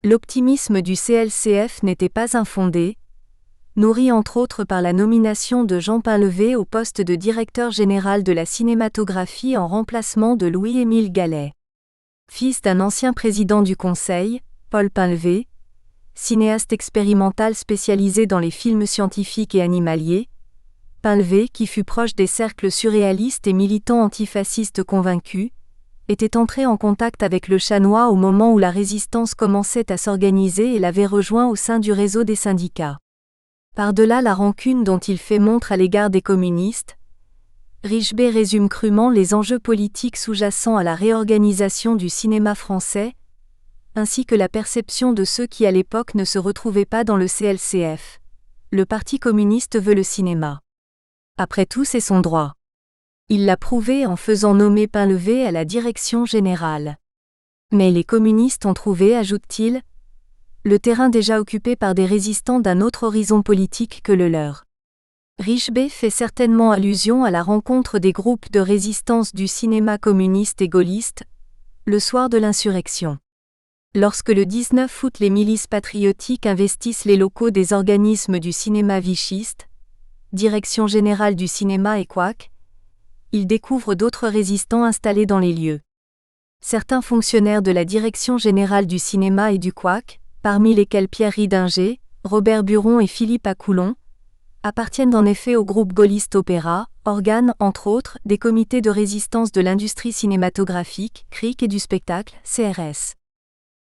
L'optimisme du CLCF n'était pas infondé, nourri entre autres par la nomination de Jean Painlevé au poste de directeur général de la cinématographie en remplacement de Louis-Émile Gallet. Fils d'un ancien président du Conseil, Paul Painlevé, cinéaste expérimental spécialisé dans les films scientifiques et animaliers, Painlevé, qui fut proche des cercles surréalistes et militants antifascistes convaincus, était entré en contact avec le Chanois au moment où la résistance commençait à s'organiser et l'avait rejoint au sein du réseau des syndicats. Par-delà la rancune dont il fait montre à l'égard des communistes, Richebey résume crûment les enjeux politiques sous-jacents à la réorganisation du cinéma français, ainsi que la perception de ceux qui à l'époque ne se retrouvaient pas dans le CLCF. Le Parti communiste veut le cinéma. Après tout, c'est son droit. Il l'a prouvé en faisant nommer Painlevé à la direction générale. Mais les communistes ont trouvé, ajoute-t-il, le terrain déjà occupé par des résistants d'un autre horizon politique que le leur. Richebey fait certainement allusion à la rencontre des groupes de résistance du cinéma communiste et gaulliste, le soir de l'insurrection. Lorsque le 19 août les milices patriotiques investissent les locaux des organismes du cinéma vichiste, Direction générale du cinéma et Couac, ils découvrent d'autres résistants installés dans les lieux. Certains fonctionnaires de la Direction générale du cinéma et du Couac, parmi lesquels Pierre Ridinger, Robert Buron et Philippe Acoulon, appartiennent en effet au groupe gaulliste Opéra, organe, entre autres, des comités de résistance de l'industrie cinématographique, CRIC et du spectacle, CRS.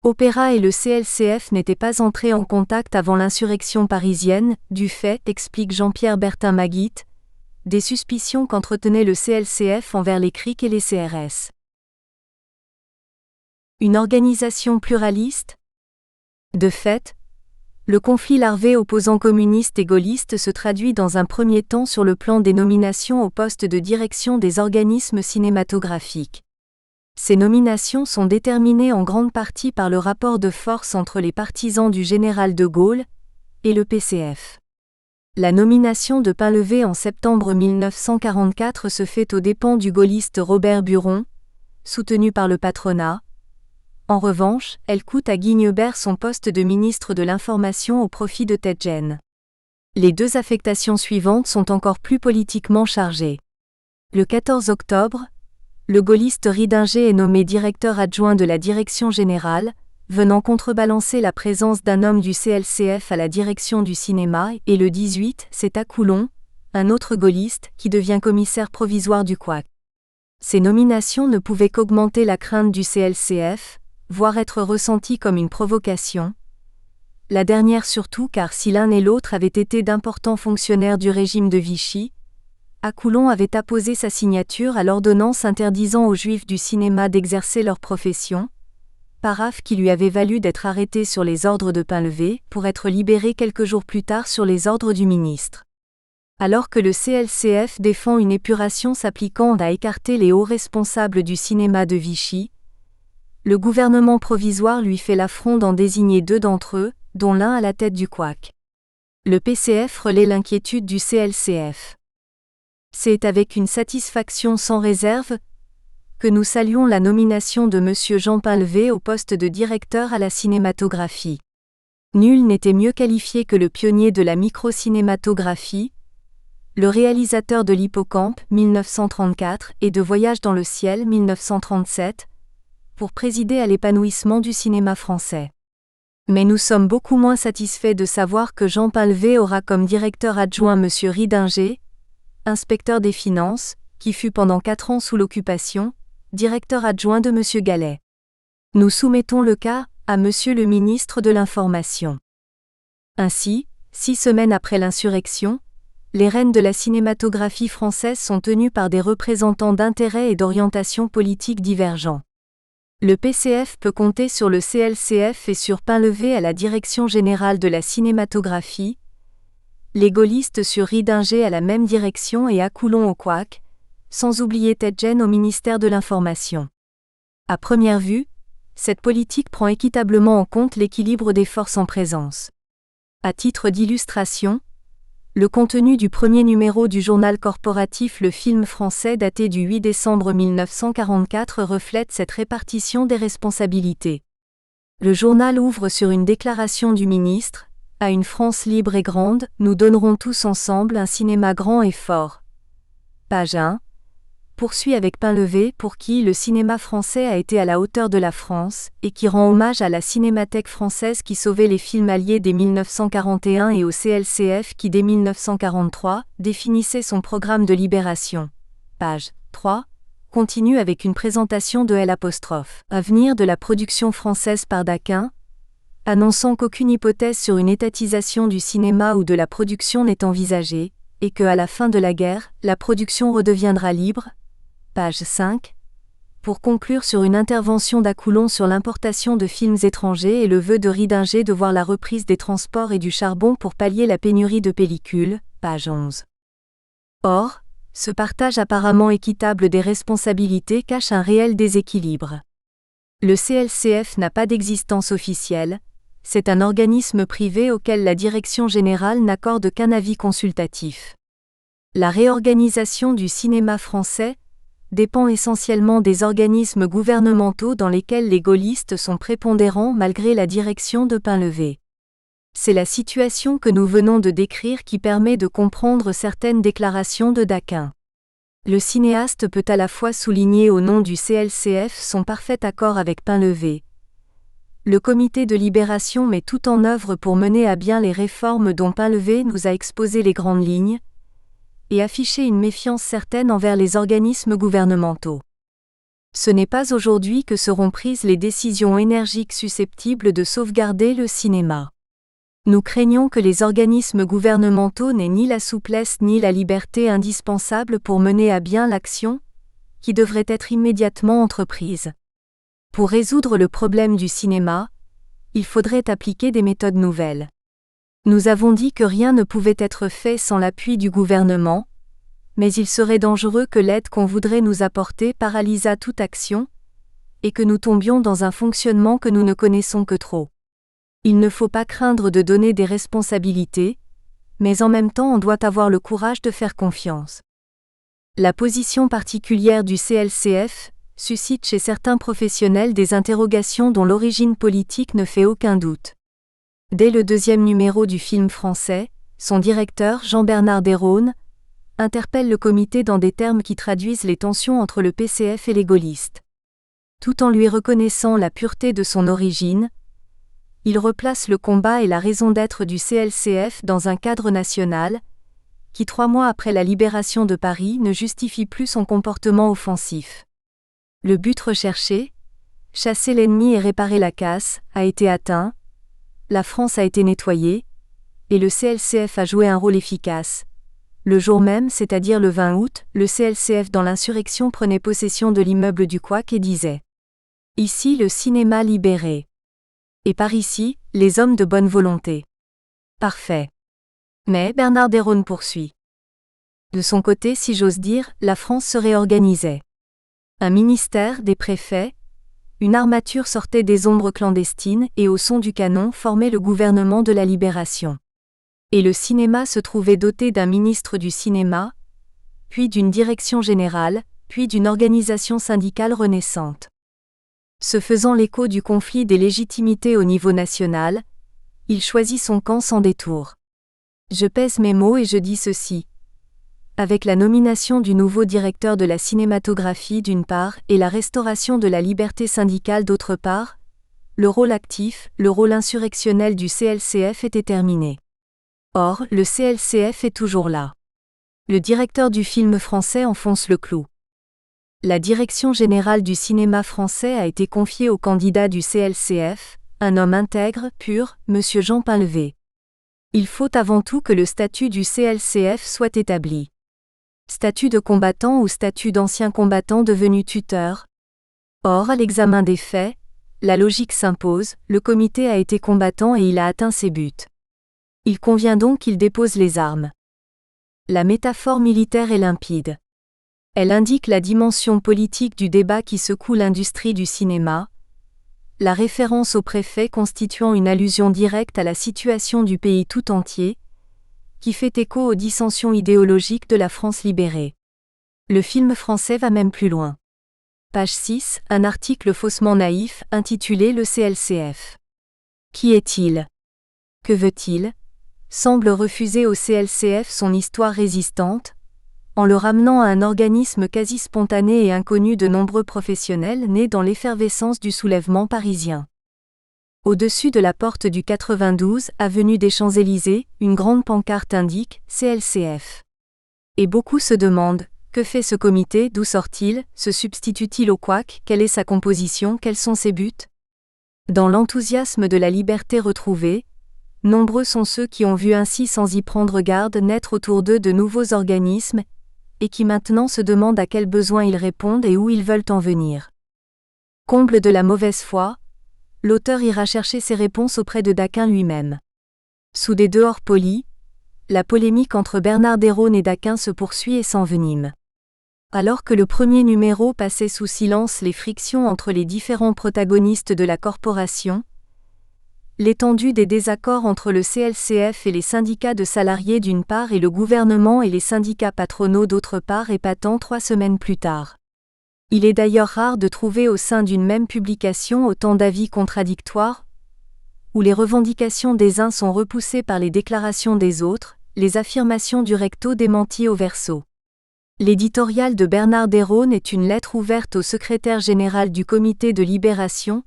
Opéra et le CLCF n'étaient pas entrés en contact avant l'insurrection parisienne, du fait, explique Jean-Pierre Bertin-Maguit, des suspicions qu'entretenait le CLCF envers les CRIC et les CRS. Une organisation pluraliste ? De fait, le conflit larvé opposant communistes et gaullistes se traduit dans un premier temps sur le plan des nominations au poste de direction des organismes cinématographiques. Ces nominations sont déterminées en grande partie par le rapport de force entre les partisans du général de Gaulle et le PCF. La nomination de Painlevé en septembre 1944 se fait aux dépens du gaulliste Robert Buron, soutenu par le patronat. En revanche, elle coûte à Guignebert son poste de ministre de l'Information au profit de Tetjen. Les deux affectations suivantes sont encore plus politiquement chargées. Le 14 octobre, le gaulliste Ridinger est nommé directeur adjoint de la direction générale, venant contrebalancer la présence d'un homme du CLCF à la direction du cinéma, et le 18, c'est Acoulon, un autre gaulliste, qui devient commissaire provisoire du Couac. Ces nominations ne pouvaient qu'augmenter la crainte du CLCF, voire être ressenties comme une provocation. La dernière surtout car si l'un et l'autre avaient été d'importants fonctionnaires du régime de Vichy, Acoulon avait apposé sa signature à l'ordonnance interdisant aux Juifs du cinéma d'exercer leur profession, paraphe qui lui avait valu d'être arrêté sur les ordres de Painlevé pour être libéré quelques jours plus tard sur les ordres du ministre. Alors que le CLCF défend une épuration s'appliquant à écarter les hauts responsables du cinéma de Vichy, le gouvernement provisoire lui fait l'affront d'en désigner deux d'entre eux, dont l'un à la tête du Couac. Le PCF relaie l'inquiétude du CLCF. C'est avec une satisfaction sans réserve que nous saluons la nomination de M. Jean Painlevé au poste de directeur à la cinématographie. Nul n'était mieux qualifié que le pionnier de la microcinématographie, le réalisateur de l'Hippocampe 1934 et de Voyage dans le ciel 1937, pour présider à l'épanouissement du cinéma français. Mais nous sommes beaucoup moins satisfaits de savoir que Jean Painlevé aura comme directeur adjoint M. Ridinger, inspecteur des finances, qui fut pendant 4 ans sous l'occupation, directeur adjoint de M. Gallet. Nous soumettons le cas à M. le ministre de l'Information. Ainsi, 6 semaines après l'insurrection, les rênes de la cinématographie française sont tenues par des représentants d'intérêts et d'orientations politiques divergents. Le PCF peut compter sur le CLCF et sur Painlevé à la direction générale de la cinématographie, les gaullistes sur Ridinger à la même direction et Acoulon au couac, sans oublier Tedjen au ministère de l'Information. À première vue, cette politique prend équitablement en compte l'équilibre des forces en présence. À titre d'illustration, le contenu du premier numéro du journal corporatif Le Film français daté du 8 décembre 1944 reflète cette répartition des responsabilités. Le journal ouvre sur une déclaration du ministre « À une France libre et grande, nous donnerons tous ensemble un cinéma grand et fort ». Page 1. Poursuit avec Painlevé pour qui le cinéma français a été à la hauteur de la France, et qui rend hommage à la Cinémathèque française qui sauvait les films alliés dès 1941 et au CLCF qui dès 1943 définissait son programme de libération. Page 3. Continue avec une présentation de L'. Avenir de la production française par Daquin, annonçant qu'aucune hypothèse sur une étatisation du cinéma ou de la production n'est envisagée, et que à la fin de la guerre, la production redeviendra libre. Page 5. Pour conclure sur une intervention d'Acoulon sur l'importation de films étrangers et le vœu de Ridinger de voir la reprise des transports et du charbon pour pallier la pénurie de pellicules. Page 11. Or, ce partage apparemment équitable des responsabilités cache un réel déséquilibre. Le CLCF n'a pas d'existence officielle, c'est un organisme privé auquel la direction générale n'accorde qu'un avis consultatif. La réorganisation du cinéma français dépend essentiellement des organismes gouvernementaux dans lesquels les gaullistes sont prépondérants malgré la direction de Painlevé. C'est la situation que nous venons de décrire qui permet de comprendre certaines déclarations de Daquin. Le cinéaste peut à la fois souligner au nom du CLCF son parfait accord avec Painlevé. Le comité de libération met tout en œuvre pour mener à bien les réformes dont Painlevé nous a exposé les grandes lignes, et afficher une méfiance certaine envers les organismes gouvernementaux. Ce n'est pas aujourd'hui que seront prises les décisions énergiques susceptibles de sauvegarder le cinéma. Nous craignons que les organismes gouvernementaux n'aient ni la souplesse ni la liberté indispensables pour mener à bien l'action, qui devrait être immédiatement entreprise. Pour résoudre le problème du cinéma, il faudrait appliquer des méthodes nouvelles. Nous avons dit que rien ne pouvait être fait sans l'appui du gouvernement, mais il serait dangereux que l'aide qu'on voudrait nous apporter paralysât toute action, et que nous tombions dans un fonctionnement que nous ne connaissons que trop. Il ne faut pas craindre de donner des responsabilités, mais en même temps on doit avoir le courage de faire confiance. La position particulière du CLCF suscite chez certains professionnels des interrogations dont l'origine politique ne fait aucun doute. Dès le 2e numéro du Film français, son directeur Jean-Bernard Desrosnes interpelle le comité dans des termes qui traduisent les tensions entre le PCF et les gaullistes. Tout en lui reconnaissant la pureté de son origine, il replace le combat et la raison d'être du CLCF dans un cadre national, qui 3 mois après la libération de Paris ne justifie plus son comportement offensif. Le but recherché, chasser l'ennemi et réparer la casse, a été atteint, la France a été nettoyée, et le CLCF a joué un rôle efficace. Le jour même, c'est-à-dire le 20 août, le CLCF dans l'insurrection prenait possession de l'immeuble du couac et disait « Ici le cinéma libéré. Et par ici, les hommes de bonne volonté. » Parfait. Mais Bernard Desrosnes poursuit. De son côté, si j'ose dire, la France se réorganisait. Un ministère, des préfets, une armature sortait des ombres clandestines et au son du canon formait le gouvernement de la libération. Et le cinéma se trouvait doté d'un ministre du cinéma, puis d'une direction générale, puis d'une organisation syndicale renaissante. Se faisant l'écho du conflit des légitimités au niveau national, il choisit son camp sans détour. Je pèse mes mots et je dis ceci. avec la nomination du nouveau directeur de la cinématographie d'une part et la restauration de la liberté syndicale d'autre part, le rôle actif, le rôle insurrectionnel du CLCF était terminé. Or, le CLCF est toujours là. Le directeur du film français enfonce le clou. La direction générale du cinéma français a été confiée au candidat du CLCF, un homme intègre, pur, M. Jean Painlevé. Il faut avant tout que le statut du CLCF soit établi. Statut de combattant ou statut d'ancien combattant devenu tuteur. Or, à l'examen des faits, la logique s'impose, le comité a été combattant et il a atteint ses buts. Il convient donc qu'il dépose les armes. La métaphore militaire est limpide. Elle indique la dimension politique du débat qui secoue l'industrie du cinéma, la référence au préfet constituant une allusion directe à la situation du pays tout entier, qui fait écho aux dissensions idéologiques de la France libérée. Le film français va même plus loin. Page 6, un article faussement naïf, intitulé « Le CLCF ». Qui est-il ? Que veut-il ? Semble refuser au CLCF son histoire résistante, en le ramenant à un organisme quasi spontané et inconnu de nombreux professionnels nés dans l'effervescence du soulèvement parisien. Au-dessus de la porte du 92, avenue des Champs-Élysées, une grande pancarte indique « CLCF ». Et beaucoup se demandent, que fait ce comité, d'où sort-il, se substitue-t-il au couac, quelle est sa composition, quels sont ses buts ? Dans l'enthousiasme de la liberté retrouvée, nombreux sont ceux qui ont vu ainsi sans y prendre garde naître autour d'eux de nouveaux organismes, et qui maintenant se demandent à quels besoins ils répondent et où ils veulent en venir. Comble de la mauvaise foi, l'auteur ira chercher ses réponses auprès de Daquin lui-même. Sous des dehors polis, la polémique entre Bernard Desrosnes et Daquin se poursuit et s'envenime. Alors que le premier numéro passait sous silence les frictions entre les différents protagonistes de la corporation, l'étendue des désaccords entre le CLCF et les syndicats de salariés d'une part et le gouvernement et les syndicats patronaux d'autre part est patent 3 semaines plus tard. Il est d'ailleurs rare de trouver au sein d'une même publication autant d'avis contradictoires, où les revendications des uns sont repoussées par les déclarations des autres, les affirmations du recto démenties au verso. L'éditorial de Bernard Desrosnes est une lettre ouverte au secrétaire général du Comité de Libération,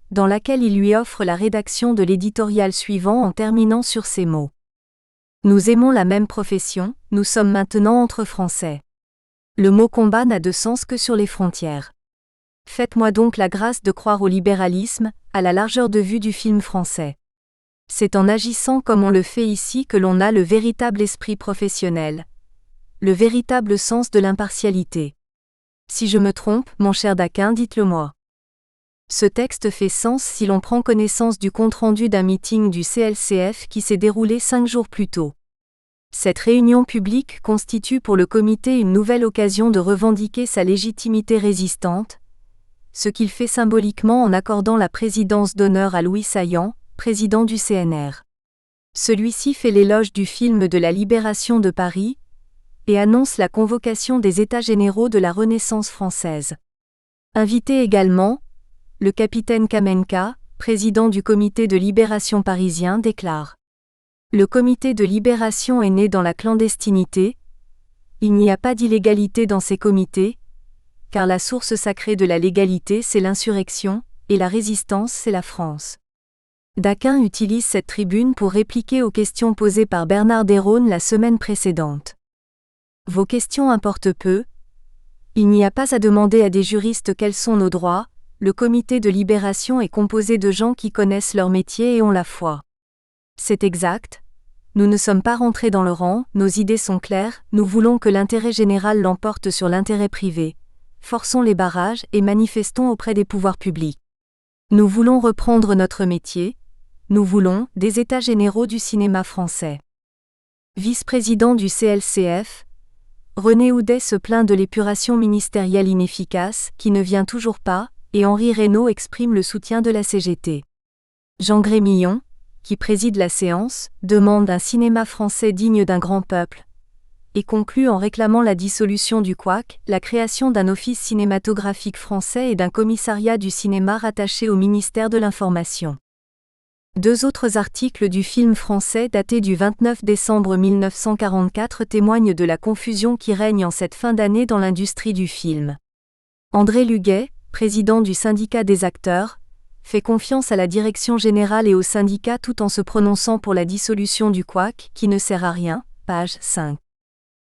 dans laquelle il lui offre la rédaction de l'éditorial suivant en terminant sur ces mots. « Nous aimons la même profession, nous sommes maintenant entre Français. Le mot combat n'a de sens que sur les frontières. Faites-moi donc la grâce de croire au libéralisme, à la largeur de vue du film français. C'est en agissant comme on le fait ici que l'on a le véritable esprit professionnel, le véritable sens de l'impartialité. Si je me trompe, mon cher Daquin, dites-le-moi. » Ce texte fait sens si l'on prend connaissance du compte-rendu d'un meeting du CLCF qui s'est déroulé 5 jours plus tôt. Cette réunion publique constitue pour le comité une nouvelle occasion de revendiquer sa légitimité résistante, ce qu'il fait symboliquement en accordant la présidence d'honneur à Louis Saillant, président du CNR. Celui-ci fait l'éloge du film de la Libération de Paris et annonce la convocation des États généraux de la Renaissance française. Invité également, le capitaine Kamenka, président du comité de libération parisien, déclare « Le comité de libération est né dans la clandestinité. Il n'y a pas d'illégalité dans ces comités, car la source sacrée de la légalité c'est l'insurrection, et la résistance c'est la France. » Daquin utilise cette tribune pour répliquer aux questions posées par Bernard Desrosnes la semaine précédente. Vos questions importent peu. Il n'y a pas à demander à des juristes quels sont nos droits. Le comité de libération est composé de gens qui connaissent leur métier et ont la foi. C'est exact. Nous ne sommes pas rentrés dans le rang, nos idées sont claires, nous voulons que l'intérêt général l'emporte sur l'intérêt privé. Forçons les barrages et manifestons auprès des pouvoirs publics. Nous voulons reprendre notre métier. Nous voulons des états généraux du cinéma français. Vice-président du CLCF, René Houdet se plaint de l'épuration ministérielle inefficace, qui ne vient toujours pas, et Henri Reynaud exprime le soutien de la CGT. Jean Grémillon, qui préside la séance, demande un cinéma français digne d'un grand peuple, et conclut en réclamant la dissolution du couac, la création d'un office cinématographique français et d'un commissariat du cinéma rattaché au ministère de l'Information. 2 autres articles du film français daté du 29 décembre 1944 témoignent de la confusion qui règne en cette fin d'année dans l'industrie du film. André Luguet, président du syndicat des acteurs, fait confiance à la direction générale et au syndicat tout en se prononçant pour la dissolution du couac, qui ne sert à rien, page 5.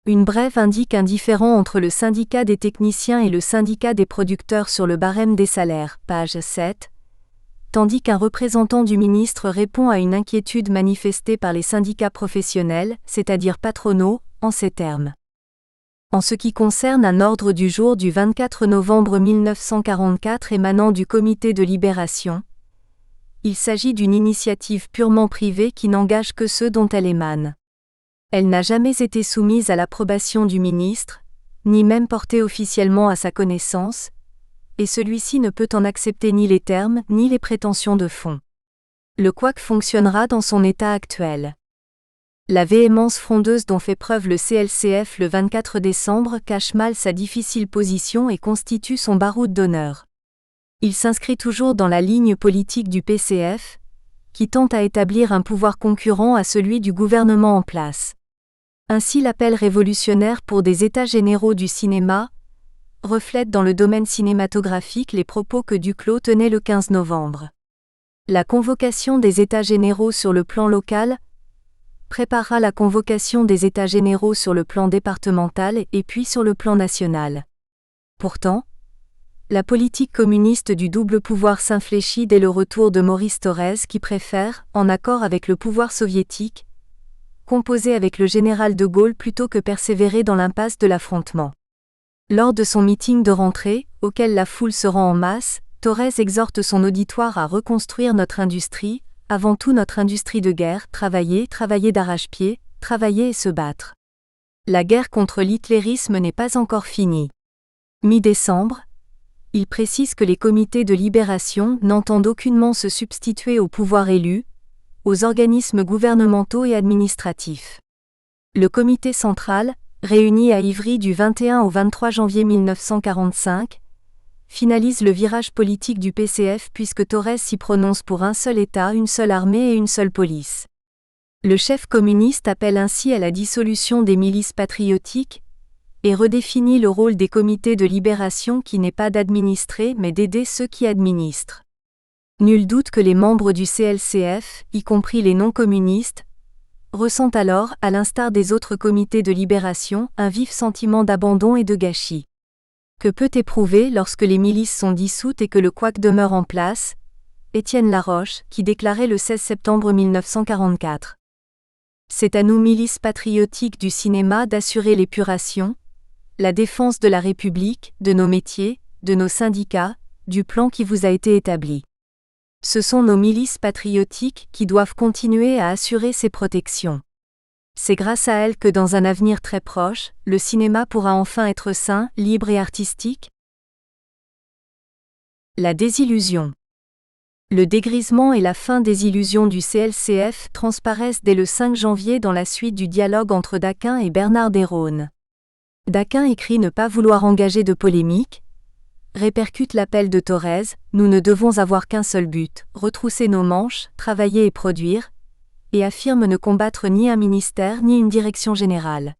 Une brève indique un différend entre le syndicat des techniciens et le syndicat des producteurs sur le barème des salaires, page 7. Tandis qu'un représentant du ministre répond à une inquiétude manifestée par les syndicats professionnels, c'est-à-dire patronaux, en ces termes. En ce qui concerne un ordre du jour du 24 novembre 1944 émanant du Comité de Libération, il s'agit d'une initiative purement privée qui n'engage que ceux dont elle émane. Elle n'a jamais été soumise à l'approbation du ministre, ni même portée officiellement à sa connaissance, et celui-ci ne peut en accepter ni les termes ni les prétentions de fond. Le couac fonctionnera dans son état actuel. La véhémence frondeuse dont fait preuve le CLCF le 24 décembre cache mal sa difficile position et constitue son baroud d'honneur. Il s'inscrit toujours dans la ligne politique du PCF, qui tente à établir un pouvoir concurrent à celui du gouvernement en place. Ainsi l'appel révolutionnaire pour des États généraux du cinéma reflète dans le domaine cinématographique les propos que Duclos tenait le 15 novembre. La convocation des États généraux sur le plan local préparera la convocation des États généraux sur le plan départemental et puis sur le plan national. Pourtant, la politique communiste du double pouvoir s'infléchit dès le retour de Maurice Thorez qui préfère, en accord avec le pouvoir soviétique, composer avec le général de Gaulle plutôt que persévérer dans l'impasse de l'affrontement. Lors de son meeting de rentrée, auquel la foule se rend en masse, Thorez exhorte son auditoire à reconstruire notre industrie, avant tout notre industrie de guerre, travailler d'arrache-pied, travailler et se battre. La guerre contre l'hitlérisme n'est pas encore finie. Mi-décembre, il précise que les comités de libération n'entendent aucunement se substituer au pouvoir élu, aux organismes gouvernementaux et administratifs. Le comité central, réuni à Ivry du 21 au 23 janvier 1945, finalise le virage politique du PCF puisque Thorez s'y prononce pour un seul État, une seule armée et une seule police. Le chef communiste appelle ainsi à la dissolution des milices patriotiques et redéfinit le rôle des comités de libération qui n'est pas d'administrer mais d'aider ceux qui administrent. Nul doute que les membres du CLCF, y compris les non-communistes, ressentent alors, à l'instar des autres comités de libération, un vif sentiment d'abandon et de gâchis. Que peut éprouver lorsque les milices sont dissoutes et que le couac demeure en place, Étienne Laroche, qui déclarait le 16 septembre 1944. C'est à nous milices patriotiques du cinéma d'assurer l'épuration, la défense de la République, de nos métiers, de nos syndicats, du plan qui vous a été établi. Ce sont nos milices patriotiques qui doivent continuer à assurer ces protections. C'est grâce à elles que dans un avenir très proche, le cinéma pourra enfin être sain, libre et artistique. La désillusion. Le dégrisement et la fin des illusions du CLCF transparaissent dès le 5 janvier dans la suite du dialogue entre Daquin et Bernard Desrosnes. Daquin écrit ne pas vouloir engager de polémique, répercute l'appel de Thorez, nous ne devons avoir qu'un seul but, retrousser nos manches, travailler et produire, et affirme ne combattre ni un ministère ni une direction générale.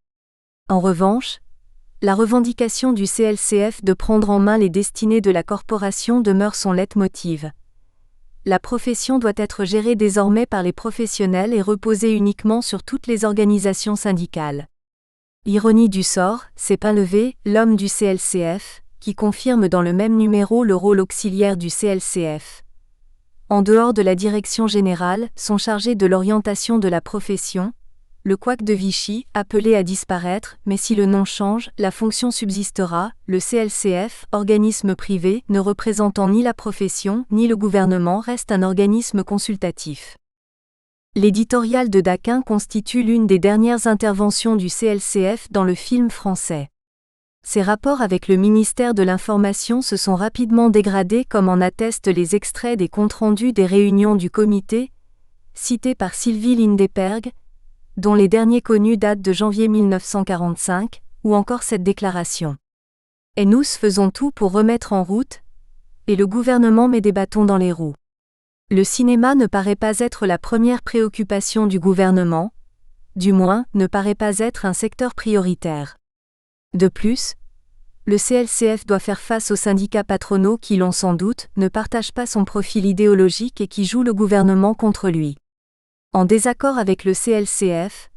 En revanche, la revendication du CLCF de prendre en main les destinées de la corporation demeure son leitmotiv. La profession doit être gérée désormais par les professionnels et reposer uniquement sur toutes les organisations syndicales. Ironie du sort, c'est Painlevé, l'homme du CLCF, qui confirme dans le même numéro le rôle auxiliaire du CLCF. En dehors de la direction générale, sont chargés de l'orientation de la profession, le couac de Vichy, appelé à disparaître, mais si le nom change, la fonction subsistera, le CLCF, organisme privé, ne représentant ni la profession, ni le gouvernement reste un organisme consultatif. L'éditorial de Daquin constitue l'une des dernières interventions du CLCF dans le film français. Ses rapports avec le ministère de l'Information se sont rapidement dégradés comme en attestent les extraits des comptes rendus des réunions du comité, cités par Sylvie Lindeperg, dont les derniers connus datent de janvier 1945, ou encore cette déclaration. Et nous faisons tout pour remettre en route, et le gouvernement met des bâtons dans les roues. Le cinéma ne paraît pas être la première préoccupation du gouvernement, du moins ne paraît pas être un secteur prioritaire. De plus, le CLCF doit faire face aux syndicats patronaux qui, l'on sans doute, ne partagent pas son profil idéologique et qui jouent le gouvernement contre lui. En désaccord avec le CLCF,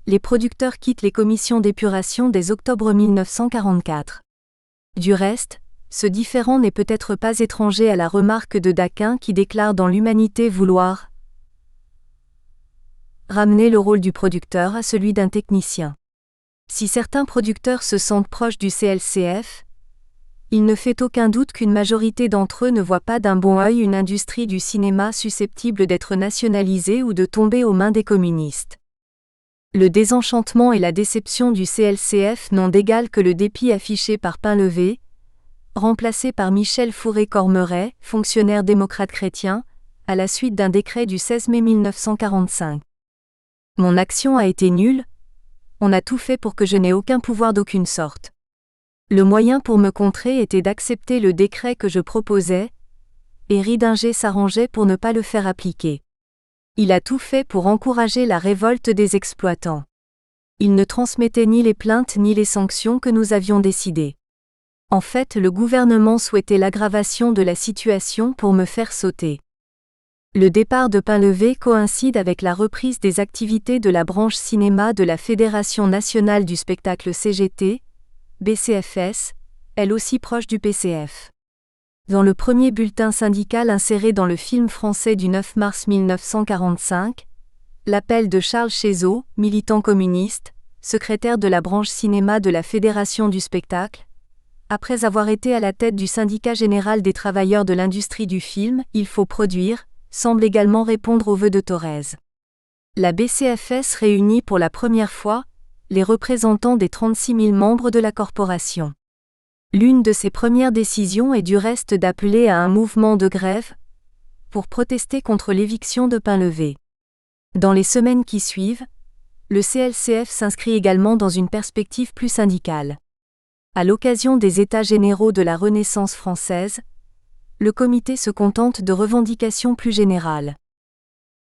les producteurs quittent les commissions d'épuration dès octobre 1944. Du reste, ce différend n'est peut-être pas étranger à la remarque de Daquin qui déclare dans l'Humanité vouloir ramener le rôle du producteur à celui d'un technicien. Si certains producteurs se sentent proches du CLCF, il ne fait aucun doute qu'une majorité d'entre eux ne voit pas d'un bon œil une industrie du cinéma susceptible d'être nationalisée ou de tomber aux mains des communistes. Le désenchantement et la déception du CLCF n'ont d'égal que le dépit affiché par Painlevé, remplacé par Michel Fauré-Cormeret, fonctionnaire démocrate chrétien, à la suite d'un décret du 16 mai 1945. Mon action a été nulle, on a tout fait pour que je n'ai aucun pouvoir d'aucune sorte. Le moyen pour me contrer était d'accepter le décret que je proposais, et Ridinger s'arrangeait pour ne pas le faire appliquer. Il a tout fait pour encourager la révolte des exploitants. Il ne transmettait ni les plaintes ni les sanctions que nous avions décidées. En fait, le gouvernement souhaitait l'aggravation de la situation pour me faire sauter. Le départ de Painlevé coïncide avec la reprise des activités de la branche cinéma de la Fédération nationale du spectacle CGT, BCFS, elle aussi proche du PCF. Dans le premier bulletin syndical inséré dans le film français du 9 mars 1945, l'appel de Charles Chézot, militant communiste, secrétaire de la branche cinéma de la Fédération du spectacle, après avoir été à la tête du syndicat général des travailleurs de l'industrie du film, il faut produire, semble également répondre aux vœux de Thorez. La BCFS réunit pour la première fois les représentants des 36 000 membres de la corporation. L'une de ses premières décisions est du reste d'appeler à un mouvement de grève pour protester contre l'éviction de Painlevé. Dans les semaines qui suivent, le CLCF s'inscrit également dans une perspective plus syndicale. À l'occasion des États généraux de la Renaissance française, le comité se contente de revendications plus générales.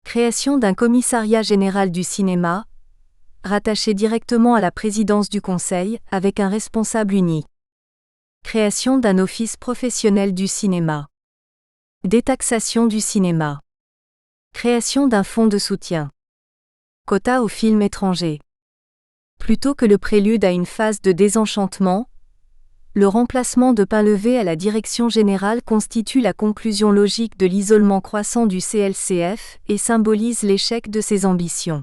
Création d'un commissariat général du cinéma, rattaché directement à la présidence du Conseil, avec un responsable unique. Création d'un office professionnel du cinéma. Détaxation du cinéma. Création d'un fonds de soutien. Quota aux films étrangers. Plutôt que le prélude à une phase de désenchantement, le remplacement de Painlevé à la direction générale constitue la conclusion logique de l'isolement croissant du CLCF et symbolise l'échec de ses ambitions.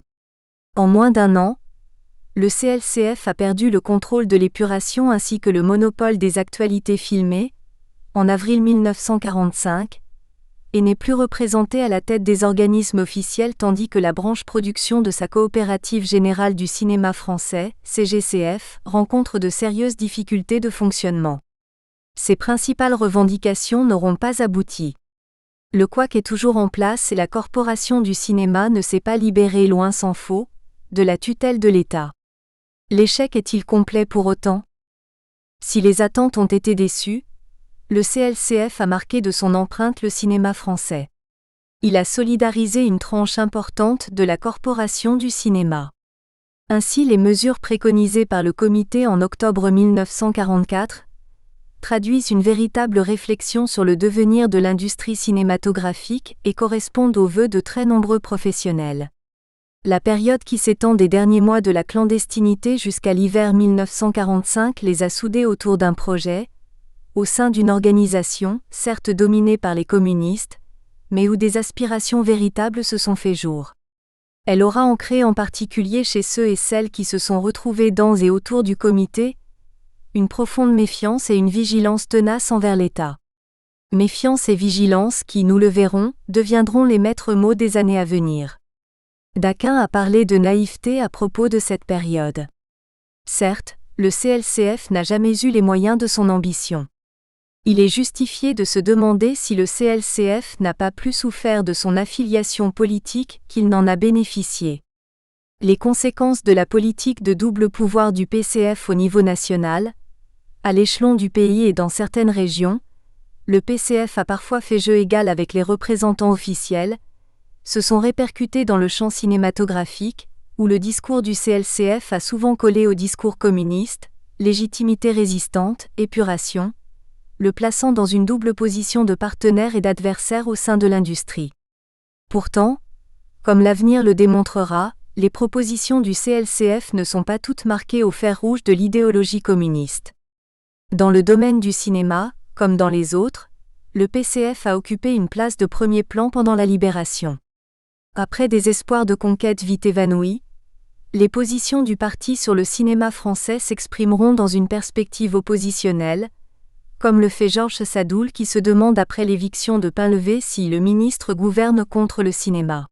En moins d'un an, le CLCF a perdu le contrôle de l'épuration ainsi que le monopole des actualités filmées, en avril 1945, et n'est plus représenté à la tête des organismes officiels tandis que la branche production de sa coopérative générale du cinéma français, CGCF, rencontre de sérieuses difficultés de fonctionnement. Ses principales revendications n'auront pas abouti. Le couac est toujours en place et la corporation du cinéma ne s'est pas libérée loin s'en faut, de la tutelle de l'État. L'échec est-il complet pour autant ? Si les attentes ont été déçues, le CLCF a marqué de son empreinte le cinéma français. Il a solidarisé une tranche importante de la corporation du cinéma. Ainsi, les mesures préconisées par le comité en octobre 1944 traduisent une véritable réflexion sur le devenir de l'industrie cinématographique et correspondent aux vœux de très nombreux professionnels. La période qui s'étend des derniers mois de la clandestinité jusqu'à l'hiver 1945 les a soudés autour d'un projet, au sein d'une organisation, certes dominée par les communistes, mais où des aspirations véritables se sont fait jour. Elle aura ancré en particulier chez ceux et celles qui se sont retrouvés dans et autour du comité, une profonde méfiance et une vigilance tenace envers l'État. Méfiance et vigilance qui, nous le verrons, deviendront les maîtres mots des années à venir. Daquin a parlé de naïveté à propos de cette période. Certes, le CLCF n'a jamais eu les moyens de son ambition. Il est justifié de se demander si le CLCF n'a pas plus souffert de son affiliation politique qu'il n'en a bénéficié. Les conséquences de la politique de double pouvoir du PCF au niveau national, à l'échelon du pays et dans certaines régions, le PCF a parfois fait jeu égal avec les représentants officiels, se sont répercutés dans le champ cinématographique, où le discours du CLCF a souvent collé au discours communiste, légitimité résistante, épuration, le plaçant dans une double position de partenaire et d'adversaire au sein de l'industrie. Pourtant, comme l'avenir le démontrera, les propositions du CLCF ne sont pas toutes marquées au fer rouge de l'idéologie communiste. Dans le domaine du cinéma, comme dans les autres, le PCF a occupé une place de premier plan pendant la Libération. Après des espoirs de conquête vite évanouis, les positions du parti sur le cinéma français s'exprimeront dans une perspective oppositionnelle, comme le fait Georges Sadoul qui se demande après l'éviction de Painlevé si le ministre gouverne contre le cinéma.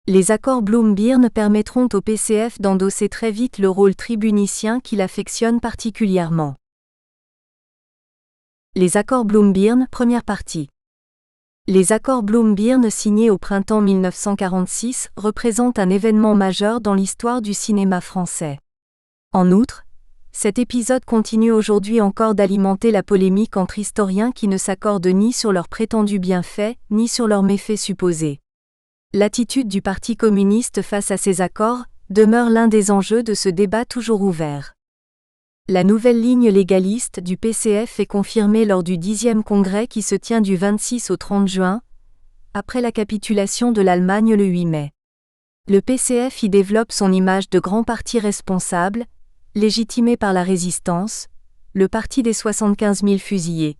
Les accords Bloom-Byrne permettront au PCF d'endosser très vite le rôle tribunicien qu'il affectionne particulièrement. Les accords Bloom-Byrne, première partie. Les accords Bloom-Byrne signés au printemps 1946 représentent un événement majeur dans l'histoire du cinéma français. En outre, cet épisode continue aujourd'hui encore d'alimenter la polémique entre historiens qui ne s'accordent ni sur leurs prétendus bienfaits, ni sur leurs méfaits supposés. L'attitude du Parti communiste face à ces accords demeure l'un des enjeux de ce débat toujours ouvert. La nouvelle ligne légaliste du PCF est confirmée lors du 10e congrès qui se tient du 26 au 30 juin, après la capitulation de l'Allemagne le 8 mai. Le PCF y développe son image de grand parti responsable, légitimé par la résistance, le parti des 75 000 fusillés,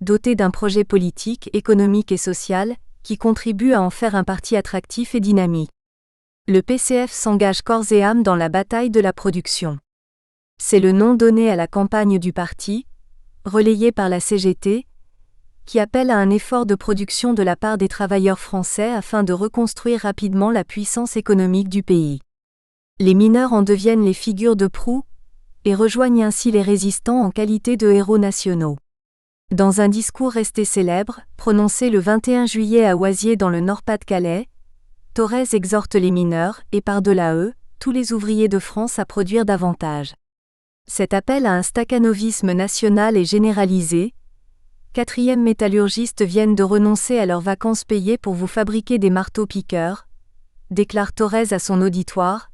doté d'un projet politique, économique et social, qui contribue à en faire un parti attractif et dynamique. Le PCF s'engage corps et âme dans la bataille de la production. C'est le nom donné à la campagne du parti, relayée par la CGT, qui appelle à un effort de production de la part des travailleurs français afin de reconstruire rapidement la puissance économique du pays. Les mineurs en deviennent les figures de proue, et rejoignent ainsi les résistants en qualité de héros nationaux. Dans un discours resté célèbre, prononcé le 21 juillet à Oisier dans le Nord-Pas-de-Calais, Thorez exhorte les mineurs, et par-delà eux, tous les ouvriers de France à produire davantage. Cet appel à un stakhanovisme national est généralisé. 4e métallurgistes viennent de renoncer à leurs vacances payées pour vous fabriquer des marteaux-piqueurs, déclare Thorez à son auditoire,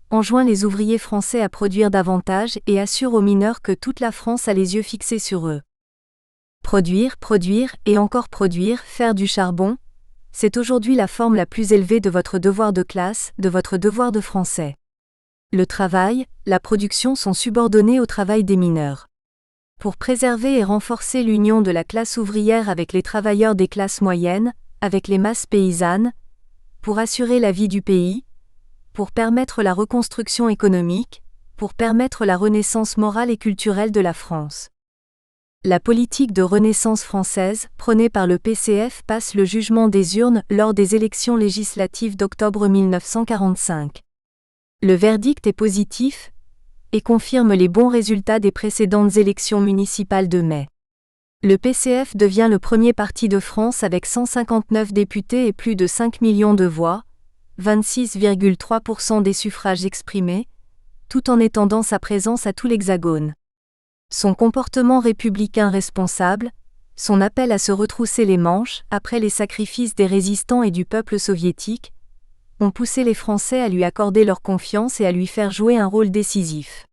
enjoint les ouvriers français à produire davantage et assure aux mineurs que toute la France a les yeux fixés sur eux. Produire, produire et encore produire, faire du charbon, c'est aujourd'hui la forme la plus élevée de votre devoir de classe, de votre devoir de français. Le travail, la production sont subordonnés au travail des mineurs. Pour préserver et renforcer l'union de la classe ouvrière avec les travailleurs des classes moyennes, avec les masses paysannes, pour assurer la vie du pays, pour permettre la reconstruction économique, pour permettre la renaissance morale et culturelle de la France. La politique de renaissance française, prônée par le PCF, passe le jugement des urnes lors des élections législatives d'octobre 1945. Le verdict est positif et confirme les bons résultats des précédentes élections municipales de mai. Le PCF devient le premier parti de France avec 159 députés et plus de 5 millions de voix, 26,3% des suffrages exprimés, tout en étendant sa présence à tout l'Hexagone. Son comportement républicain responsable, son appel à se retrousser les manches après les sacrifices des résistants et du peuple soviétique, ont poussé les Français à lui accorder leur confiance et à lui faire jouer un rôle décisif.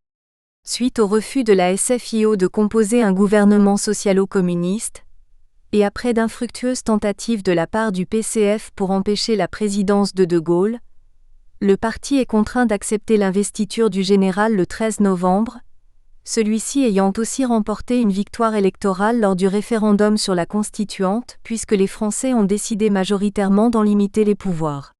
Suite au refus de la SFIO de composer un gouvernement socialo-communiste, et après d'infructueuses tentatives de la part du PCF pour empêcher la présidence de De Gaulle, le parti est contraint d'accepter l'investiture du général le 13 novembre, celui-ci ayant aussi remporté une victoire électorale lors du référendum sur la Constituante puisque les Français ont décidé majoritairement d'en limiter les pouvoirs.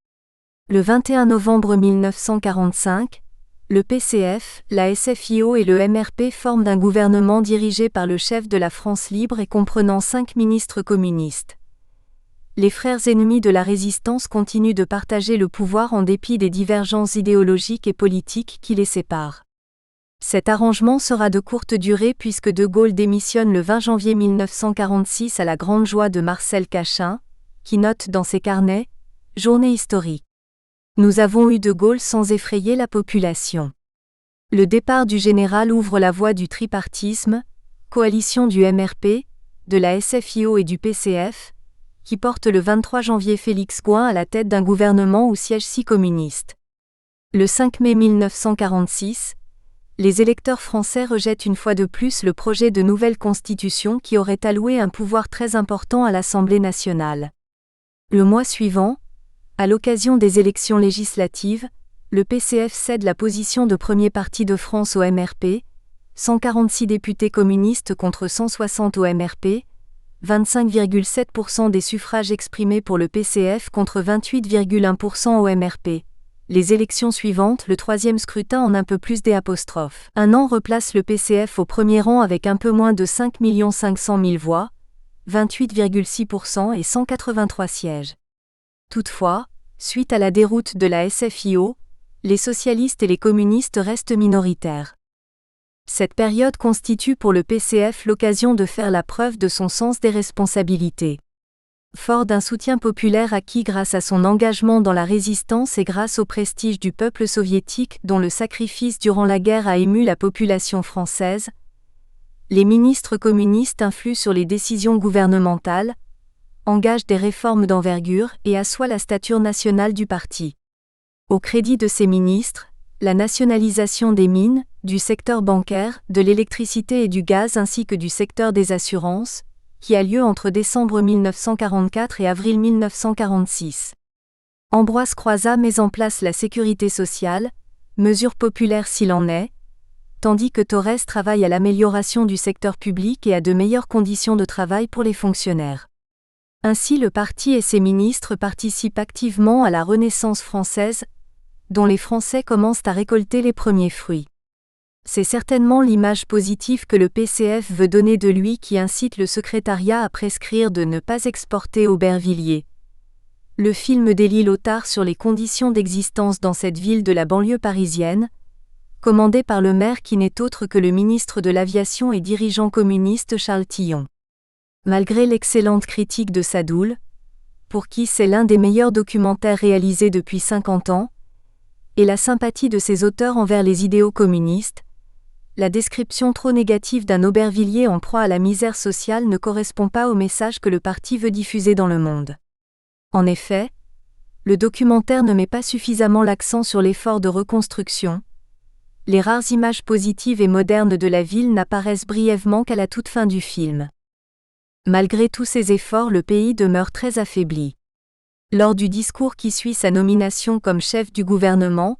Le 21 novembre 1945, le PCF, la SFIO et le MRP forment un gouvernement dirigé par le chef de la France libre et comprenant 5 ministres communistes. Les frères ennemis de la résistance continuent de partager le pouvoir en dépit des divergences idéologiques et politiques qui les séparent. Cet arrangement sera de courte durée puisque De Gaulle démissionne le 20 janvier 1946 à la grande joie de Marcel Cachin, qui note dans ses carnets « Journée historique. Nous avons eu De Gaulle sans effrayer la population. » Le départ du général ouvre la voie du tripartisme, coalition du MRP, de la SFIO et du PCF, qui porte le 23 janvier Félix Gouin à la tête d'un gouvernement où siègent 6 communistes. Le 5 mai 1946, les électeurs français rejettent une fois de plus le projet de nouvelle constitution qui aurait alloué un pouvoir très important à l'Assemblée nationale. Le mois suivant, à l'occasion des élections législatives, le PCF cède la position de premier parti de France au MRP, 146 députés communistes contre 160 au MRP, 25,7% des suffrages exprimés pour le PCF contre 28,1% au MRP. Les élections suivantes, le troisième scrutin en un peu plus d'. Un an replace le PCF au premier rang avec un peu moins de 5 500 000 voix, 28,6% et 183 sièges. Toutefois, suite à la déroute de la SFIO, les socialistes et les communistes restent minoritaires. Cette période constitue pour le PCF l'occasion de faire la preuve de son sens des responsabilités. Fort d'un soutien populaire acquis grâce à son engagement dans la résistance et grâce au prestige du peuple soviétique dont le sacrifice durant la guerre a ému la population française, les ministres communistes influent sur les décisions gouvernementales, engagent des réformes d'envergure et assoient la stature nationale du parti. Au crédit de ces ministres, la nationalisation des mines, du secteur bancaire, de l'électricité et du gaz ainsi que du secteur des assurances, qui a lieu entre décembre 1944 et avril 1946. Ambroise Croizat met en place la sécurité sociale, mesure populaire s'il en est, tandis que Torres travaille à l'amélioration du secteur public et à de meilleures conditions de travail pour les fonctionnaires. Ainsi le parti et ses ministres participent activement à la Renaissance française, dont les Français commencent à récolter les premiers fruits. C'est certainement l'image positive que le PCF veut donner de lui qui incite le secrétariat à prescrire de ne pas exporter Aubervilliers. Le film d'Élie Lothar sur les conditions d'existence dans cette ville de la banlieue parisienne, commandé par le maire qui n'est autre que le ministre de l'Aviation et dirigeant communiste Charles Tillon. Malgré l'excellente critique de Sadoul, pour qui c'est l'un des meilleurs documentaires réalisés depuis 50 ans, et la sympathie de ses auteurs envers les idéaux communistes, la description trop négative d'un Aubervilliers en proie à la misère sociale ne correspond pas au message que le parti veut diffuser dans le monde. En effet, le documentaire ne met pas suffisamment l'accent sur l'effort de reconstruction. Les rares images positives et modernes de la ville n'apparaissent brièvement qu'à la toute fin du film. Malgré tous ces efforts, le pays demeure très affaibli. Lors du discours qui suit sa nomination comme chef du gouvernement,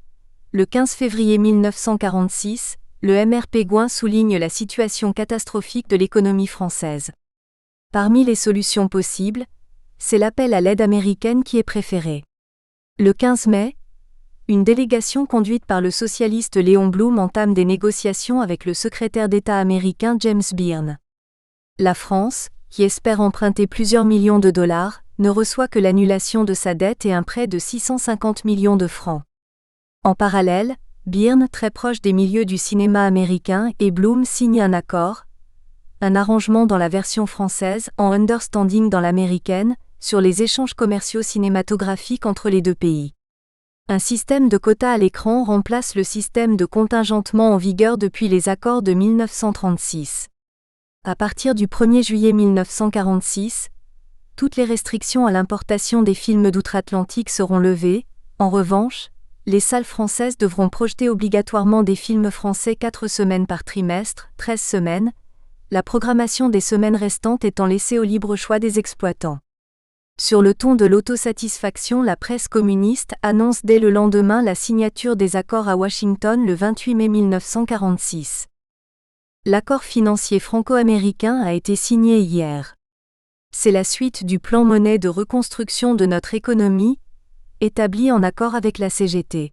le 15 février 1946, le MRP Gouin souligne la situation catastrophique de l'économie française. Parmi les solutions possibles, c'est l'appel à l'aide américaine qui est préféré. Le 15 mai, une délégation conduite par le socialiste Léon Blum entame des négociations avec le secrétaire d'État américain James Byrne. La France, qui espère emprunter plusieurs millions de dollars, ne reçoit que l'annulation de sa dette et un prêt de 650 millions de francs. En parallèle, Byrne, très proche des milieux du cinéma américain, et Blum signent un accord, un arrangement dans la version française, en understanding dans l'américaine, sur les échanges commerciaux cinématographiques entre les deux pays. Un système de quotas à l'écran remplace le système de contingentement en vigueur depuis les accords de 1936. À partir du 1er juillet 1946, toutes les restrictions à l'importation des films d'outre-Atlantique seront levées. En revanche, les salles françaises devront projeter obligatoirement des films français 4 semaines par trimestre, 13 semaines, la programmation des semaines restantes étant laissée au libre choix des exploitants. Sur le ton de l'autosatisfaction, la presse communiste annonce dès le lendemain la signature des accords à Washington le 28 mai 1946. L'accord financier franco-américain a été signé hier. C'est la suite du plan Monnaie de reconstruction de notre économie, établi en accord avec la CGT.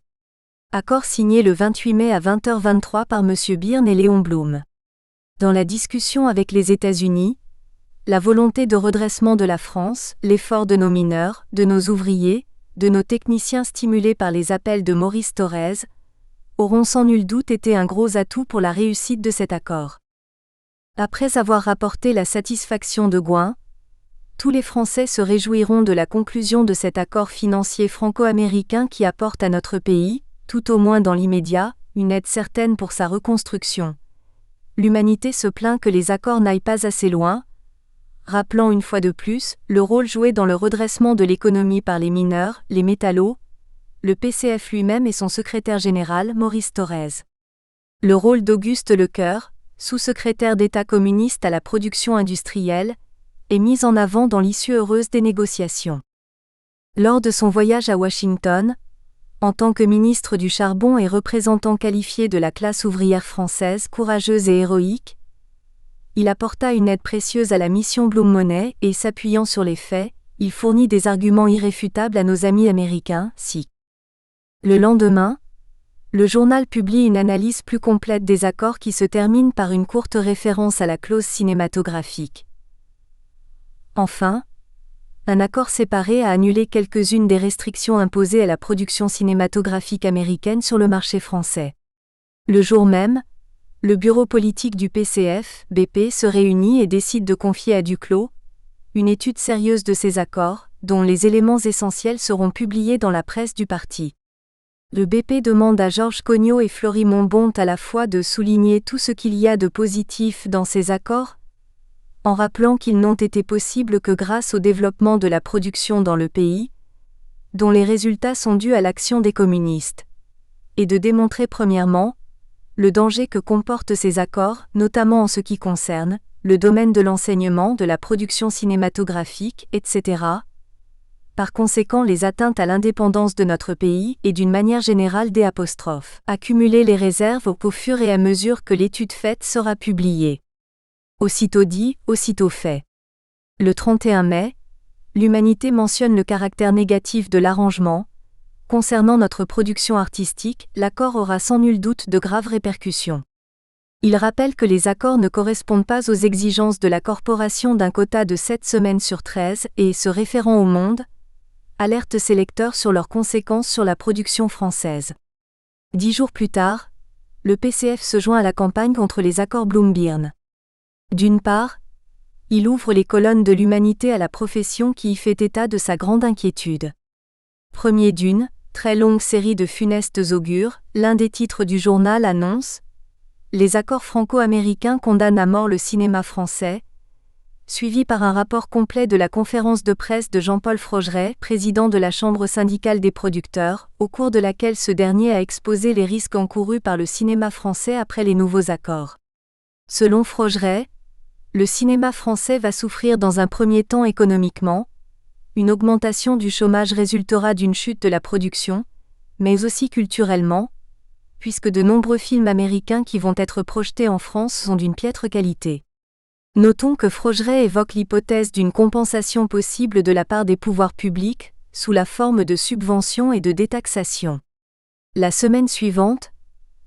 Accord signé le 28 mai à 20h23 par M. Byrne et Léon Blum. Dans la discussion avec les États-Unis, la volonté de redressement de la France, l'effort de nos mineurs, de nos ouvriers, de nos techniciens stimulés par les appels de Maurice Thorez, auront sans nul doute été un gros atout pour la réussite de cet accord. Après avoir rapporté la satisfaction de Gouin, tous les Français se réjouiront de la conclusion de cet accord financier franco-américain qui apporte à notre pays, tout au moins dans l'immédiat, une aide certaine pour sa reconstruction. L'humanité se plaint que les accords n'aillent pas assez loin, rappelant une fois de plus le rôle joué dans le redressement de l'économie par les mineurs, les métallos, le PCF lui-même et son secrétaire général, Maurice Thorez. Le rôle d'Auguste Lecœur, sous-secrétaire d'État communiste à la production industrielle, est mis en avant dans l'issue heureuse des négociations. Lors de son voyage à Washington, en tant que ministre du Charbon et représentant qualifié de la classe ouvrière française courageuse et héroïque, il apporta une aide précieuse à la mission Bloom Money et, s'appuyant sur les faits, il fournit des arguments irréfutables à nos amis américains, si. Le lendemain, le journal publie une analyse plus complète des accords qui se termine par une courte référence à la clause cinématographique. Enfin, un accord séparé a annulé quelques-unes des restrictions imposées à la production cinématographique américaine sur le marché français. Le jour même, le bureau politique du PCF, BP, se réunit et décide de confier à Duclos une étude sérieuse de ces accords, dont les éléments essentiels seront publiés dans la presse du parti. Le BP demande à Georges Cognot et Florimond Bonte à la fois de souligner tout ce qu'il y a de positif dans ces accords, en rappelant qu'ils n'ont été possibles que grâce au développement de la production dans le pays, dont les résultats sont dus à l'action des communistes, et de démontrer premièrement le danger que comportent ces accords, notamment en ce qui concerne le domaine de l'enseignement, de la production cinématographique, etc., par conséquent les atteintes à l'indépendance de notre pays et d'une manière générale des apostrophes. Accumuler les réserves au fur et à mesure que l'étude faite sera publiée. Aussitôt dit, aussitôt fait. Le 31 mai, l'Humanité mentionne le caractère négatif de l'arrangement. Concernant notre production artistique, l'accord aura sans nul doute de graves répercussions. Il rappelle que les accords ne correspondent pas aux exigences de la corporation d'un quota de 7 semaines sur 13 et, se référant au Monde, alerte ses lecteurs sur leurs conséquences sur la production française. 10 jours plus tard, le PCF se joint à la campagne contre les accords Bloom-Byrne. D'une part, il ouvre les colonnes de l'Humanité à la profession qui y fait état de sa grande inquiétude. Premier d'une très longue série de funestes augures, l'un des titres du journal annonce « Les accords franco-américains condamnent à mort le cinéma français », suivi par un rapport complet de la conférence de presse de Jean-Paul Frogeret, président de la Chambre syndicale des producteurs, au cours de laquelle ce dernier a exposé les risques encourus par le cinéma français après les nouveaux accords. Selon Frogeret, le cinéma français va souffrir dans un premier temps économiquement, une augmentation du chômage résultera d'une chute de la production, mais aussi culturellement, puisque de nombreux films américains qui vont être projetés en France sont d'une piètre qualité. Notons que Frogeret évoque l'hypothèse d'une compensation possible de la part des pouvoirs publics, sous la forme de subventions et de détaxation. La semaine suivante,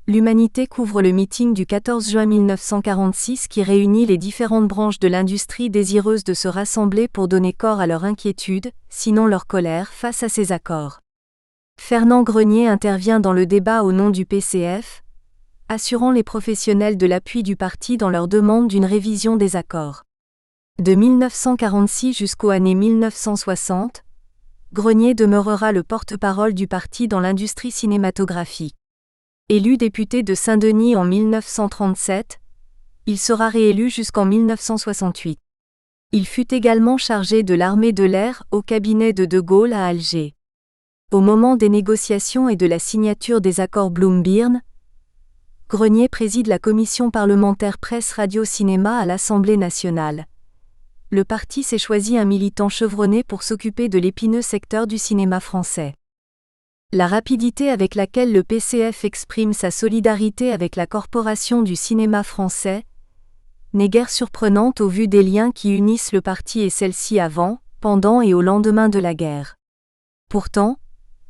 l'Humanité couvre le meeting du 14 juin 1946 qui réunit les différentes branches de l'industrie désireuses de se rassembler pour donner corps à leur inquiétude, sinon leur colère, face à ces accords. Fernand Grenier intervient dans le débat au nom du PCF, assurant les professionnels de l'appui du parti dans leur demande d'une révision des accords. De 1946 jusqu'aux années 1960, Grenier demeurera le porte-parole du parti dans l'industrie cinématographique. Élu député de Saint-Denis en 1937, il sera réélu jusqu'en 1968. Il fut également chargé de l'armée de l'air au cabinet de De Gaulle à Alger. Au moment des négociations et de la signature des accords Bloom-Byrne, Grenier préside la commission parlementaire presse-radio-cinéma à l'Assemblée nationale. Le parti s'est choisi un militant chevronné pour s'occuper de l'épineux secteur du cinéma français. La rapidité avec laquelle le PCF exprime sa solidarité avec la Corporation du cinéma français n'est guère surprenante au vu des liens qui unissent le parti et celle-ci avant, pendant et au lendemain de la guerre. Pourtant,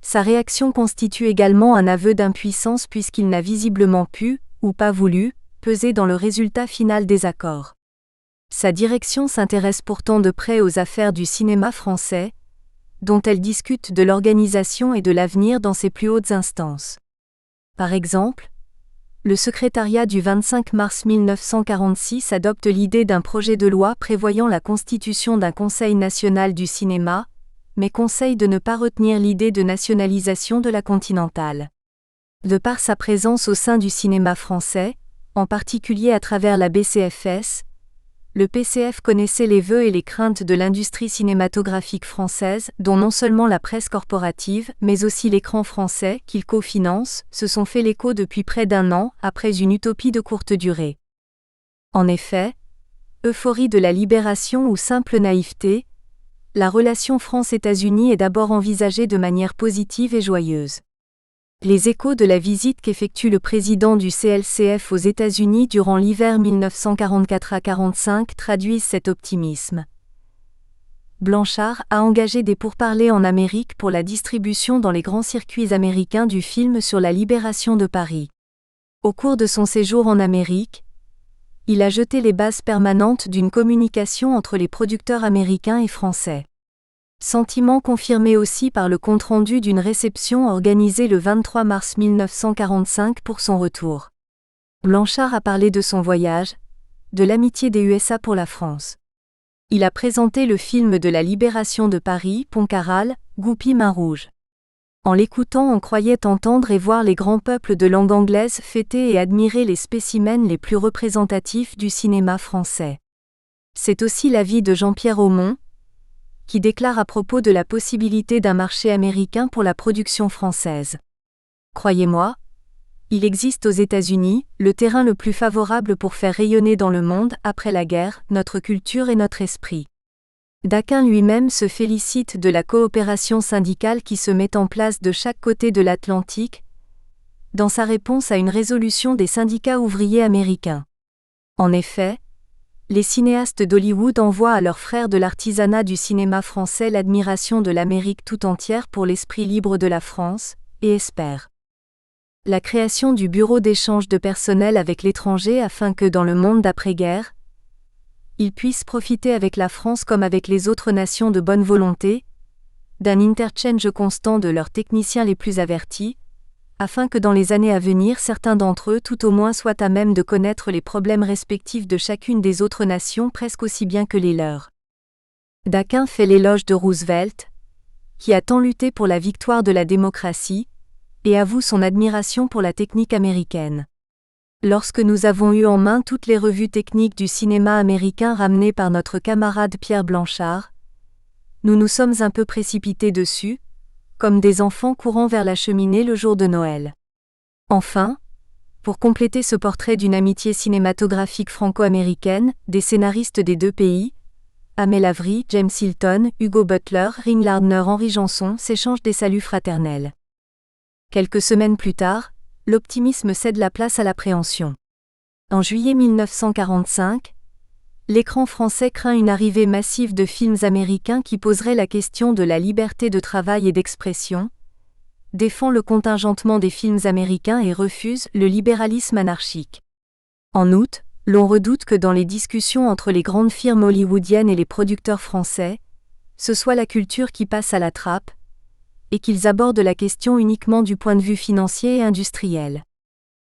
sa réaction constitue également un aveu d'impuissance puisqu'il n'a visiblement pu, ou pas voulu, peser dans le résultat final des accords. Sa direction s'intéresse pourtant de près aux affaires du cinéma français, dont elle discute de l'organisation et de l'avenir dans ses plus hautes instances. Par exemple, le secrétariat du 25 mars 1946 adopte l'idée d'un projet de loi prévoyant la constitution d'un Conseil national du cinéma, mais conseille de ne pas retenir l'idée de nationalisation de la Continentale. De par sa présence au sein du cinéma français, en particulier à travers la BCFS, le PCF connaissait les vœux et les craintes de l'industrie cinématographique française, dont non seulement la presse corporative, mais aussi l'écran français, qu'il cofinance, se sont fait l'écho depuis près d'un an, après une utopie de courte durée. En effet, euphorie de la libération ou simple naïveté, la relation France-États-Unis est d'abord envisagée de manière positive et joyeuse. Les échos de la visite qu'effectue le président du CLCF aux États-Unis durant l'hiver 1944-45 traduisent cet optimisme. Blanchard a engagé des pourparlers en Amérique pour la distribution dans les grands circuits américains du film sur la libération de Paris. Au cours de son séjour en Amérique, il a jeté les bases permanentes d'une communication entre les producteurs américains et français. Sentiment confirmé aussi par le compte-rendu d'une réception organisée le 23 mars 1945 pour son retour. Blanchard a parlé de son voyage, de l'amitié des USA pour la France. Il a présenté le film de la libération de Paris, Pontcarral, Goupil Main Rouge. En l'écoutant, on croyait entendre et voir les grands peuples de langue anglaise fêter et admirer les spécimens les plus représentatifs du cinéma français. C'est aussi l'avis de Jean-Pierre Aumont, qui déclare à propos de la possibilité d'un marché américain pour la production française. Croyez-moi, il existe aux États-Unis le terrain le plus favorable pour faire rayonner dans le monde, après la guerre, notre culture et notre esprit. Daquin lui-même se félicite de la coopération syndicale qui se met en place de chaque côté de l'Atlantique, dans sa réponse à une résolution des syndicats ouvriers américains. En effet, les cinéastes d'Hollywood envoient à leurs frères de l'artisanat du cinéma français l'admiration de l'Amérique tout entière pour l'esprit libre de la France, et espèrent la création du bureau d'échange de personnel avec l'étranger afin que dans le monde d'après-guerre, ils puissent profiter avec la France comme avec les autres nations de bonne volonté, d'un interchange constant de leurs techniciens les plus avertis, afin que dans les années à venir certains d'entre eux tout au moins soient à même de connaître les problèmes respectifs de chacune des autres nations presque aussi bien que les leurs. Daquin fait l'éloge de Roosevelt, qui a tant lutté pour la victoire de la démocratie, et avoue son admiration pour la technique américaine. Lorsque nous avons eu en main toutes les revues techniques du cinéma américain ramenées par notre camarade Pierre Blanchard, nous nous sommes un peu précipités dessus, comme des enfants courant vers la cheminée le jour de Noël. Enfin, pour compléter ce portrait d'une amitié cinématographique franco-américaine, des scénaristes des deux pays, Amel Avery, James Hilton, Hugo Butler, Ring Lardner, Henri Janson s'échangent des saluts fraternels. Quelques semaines plus tard, l'optimisme cède la place à l'appréhension. En juillet 1945, l'écran français craint une arrivée massive de films américains qui poseraient la question de la liberté de travail et d'expression, défend le contingentement des films américains et refuse le libéralisme anarchique. En août, l'on redoute que dans les discussions entre les grandes firmes hollywoodiennes et les producteurs français, ce soit la culture qui passe à la trappe, et qu'ils abordent la question uniquement du point de vue financier et industriel.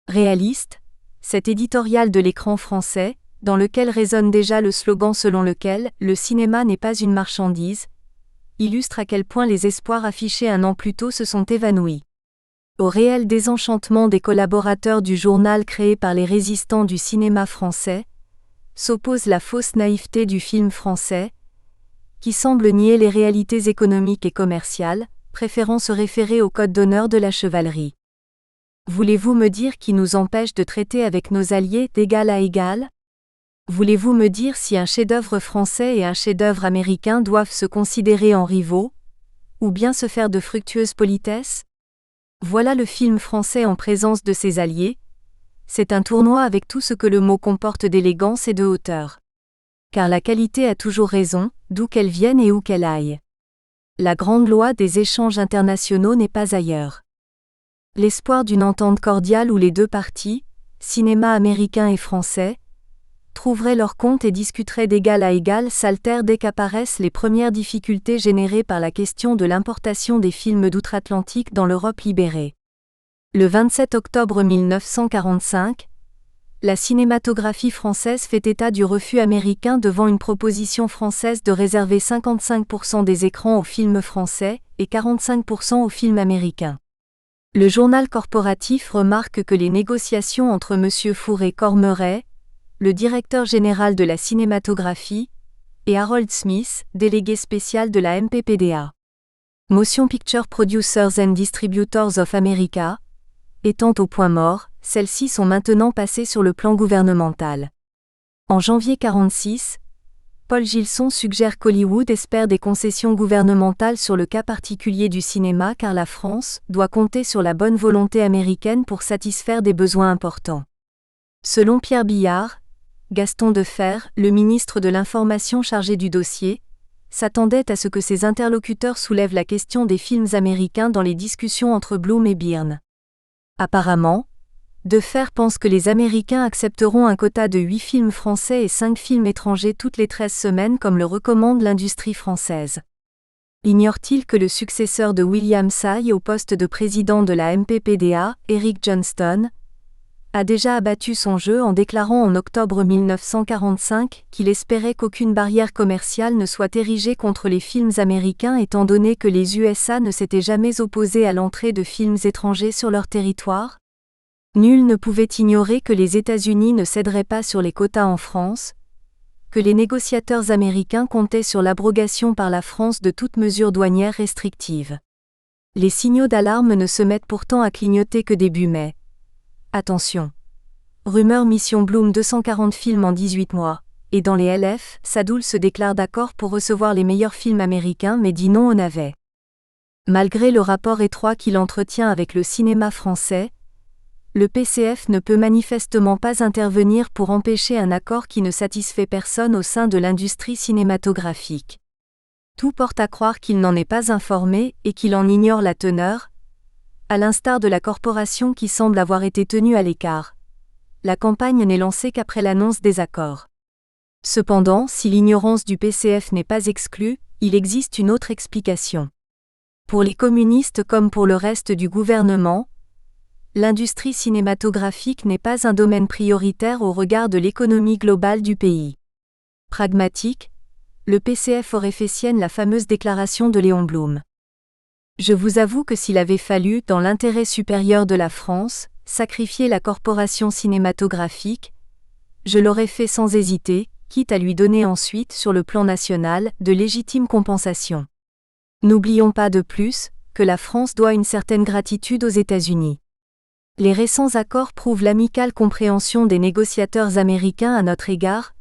Réaliste, cet éditorial de l'écran français, dans lequel résonne déjà le slogan selon lequel « le cinéma n'est pas une marchandise », illustre à quel point les espoirs affichés un an plus tôt se sont évanouis. Au réel désenchantement des collaborateurs du journal créé par les résistants du cinéma français, s'oppose la fausse naïveté du film français, qui semble nier les réalités économiques et commerciales, préférant se référer au code d'honneur de la chevalerie. Voulez-vous me dire qui nous empêche de traiter avec nos alliés d'égal à égal ? Voulez-vous me dire si un chef-d'œuvre français et un chef-d'œuvre américain doivent se considérer en rivaux, ou bien se faire de fructueuses politesses ? Voilà le film français en présence de ses alliés. C'est un tournoi avec tout ce que le mot comporte d'élégance et de hauteur. Car la qualité a toujours raison, d'où qu'elle vienne et où qu'elle aille. La grande loi des échanges internationaux n'est pas ailleurs. L'espoir d'une entente cordiale où les deux parties, cinéma américain et français, trouveraient leur compte et discuteraient d'égal à égal s'altère dès qu'apparaissent les premières difficultés générées par la question de l'importation des films d'outre-Atlantique dans l'Europe libérée. Le 27 octobre 1945, la cinématographie française fait état du refus américain devant une proposition française de réserver 55% des écrans aux films français et 45% aux films américains. Le journal corporatif remarque que les négociations entre M. Four et Cormeret, le directeur général de la cinématographie, et Harold Smith, délégué spécial de la MPPDA. Motion Picture Producers and Distributors of America, étant au point mort, celles-ci sont maintenant passées sur le plan gouvernemental. En janvier 1946, Paul Gilson suggère qu'Hollywood espère des concessions gouvernementales sur le cas particulier du cinéma car la France doit compter sur la bonne volonté américaine pour satisfaire des besoins importants. Selon Pierre Billard, Gaston Defferre, le ministre de l'Information chargé du dossier, s'attendait à ce que ses interlocuteurs soulèvent la question des films américains dans les discussions entre Bloom et Byrne. Apparemment, Defferre pense que les Américains accepteront un quota de 8 films français et 5 films étrangers toutes les 13 semaines comme le recommande l'industrie française. Ignore-t-il que le successeur de William Tsai au poste de président de la MPPDA, Eric Johnston, a déjà abattu son jeu en déclarant en octobre 1945 qu'il espérait qu'aucune barrière commerciale ne soit érigée contre les films américains étant donné que les USA ne s'étaient jamais opposés à l'entrée de films étrangers sur leur territoire? Nul ne pouvait ignorer que les États-Unis ne céderaient pas sur les quotas en France, que les négociateurs américains comptaient sur l'abrogation par la France de toute mesure douanière restrictive. Les signaux d'alarme ne se mettent pourtant à clignoter que début mai. Attention. Rumeur Mission Bloom 240 films en 18 mois, et dans les LF, Sadoul se déclare d'accord pour recevoir les meilleurs films américains mais dit non au navet. Malgré le rapport étroit qu'il entretient avec le cinéma français, le PCF ne peut manifestement pas intervenir pour empêcher un accord qui ne satisfait personne au sein de l'industrie cinématographique. Tout porte à croire qu'il n'en est pas informé et qu'il en ignore la teneur, à l'instar de la corporation qui semble avoir été tenue à l'écart. La campagne n'est lancée qu'après l'annonce des accords. Cependant, si l'ignorance du PCF n'est pas exclue, il existe une autre explication. Pour les communistes comme pour le reste du gouvernement, l'industrie cinématographique n'est pas un domaine prioritaire au regard de l'économie globale du pays. Pragmatique, le PCF aurait fait sienne la fameuse déclaration de Léon Blum. Je vous avoue que s'il avait fallu, dans l'intérêt supérieur de la France, sacrifier la corporation cinématographique, je l'aurais fait sans hésiter, quitte à lui donner ensuite, sur le plan national, de légitimes compensations. N'oublions pas de plus, que la France doit une certaine gratitude aux États-Unis. Les récents accords prouvent l'amicale compréhension des négociateurs américains à notre égard,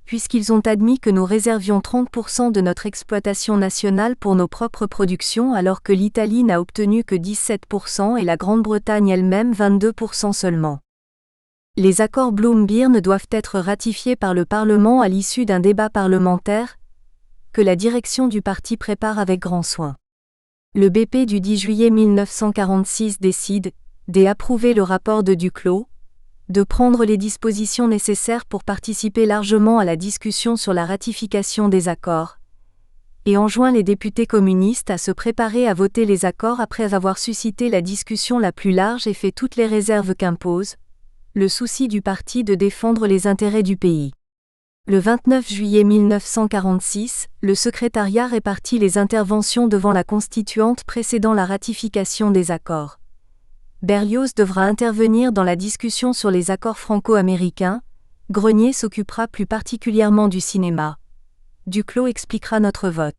puisqu'ils ont admis que nous réservions 30% de notre exploitation nationale pour nos propres productions alors que l'Italie n'a obtenu que 17% et la Grande-Bretagne elle-même 22% seulement. Les accords Bloom-Byrne doivent être ratifiés par le Parlement à l'issue d'un débat parlementaire, que la direction du parti prépare avec grand soin. Le BP du 10 juillet 1946 décide d'approuver le rapport de Duclos, de prendre les dispositions nécessaires pour participer largement à la discussion sur la ratification des accords, et enjoint les députés communistes à se préparer à voter les accords après avoir suscité la discussion la plus large et fait toutes les réserves qu'impose le souci du parti de défendre les intérêts du pays. Le 29 juillet 1946, le secrétariat répartit les interventions devant la constituante précédant la ratification des accords. Berlioz devra intervenir dans la discussion sur les accords franco-américains, Grenier s'occupera plus particulièrement du cinéma. Duclos expliquera notre vote.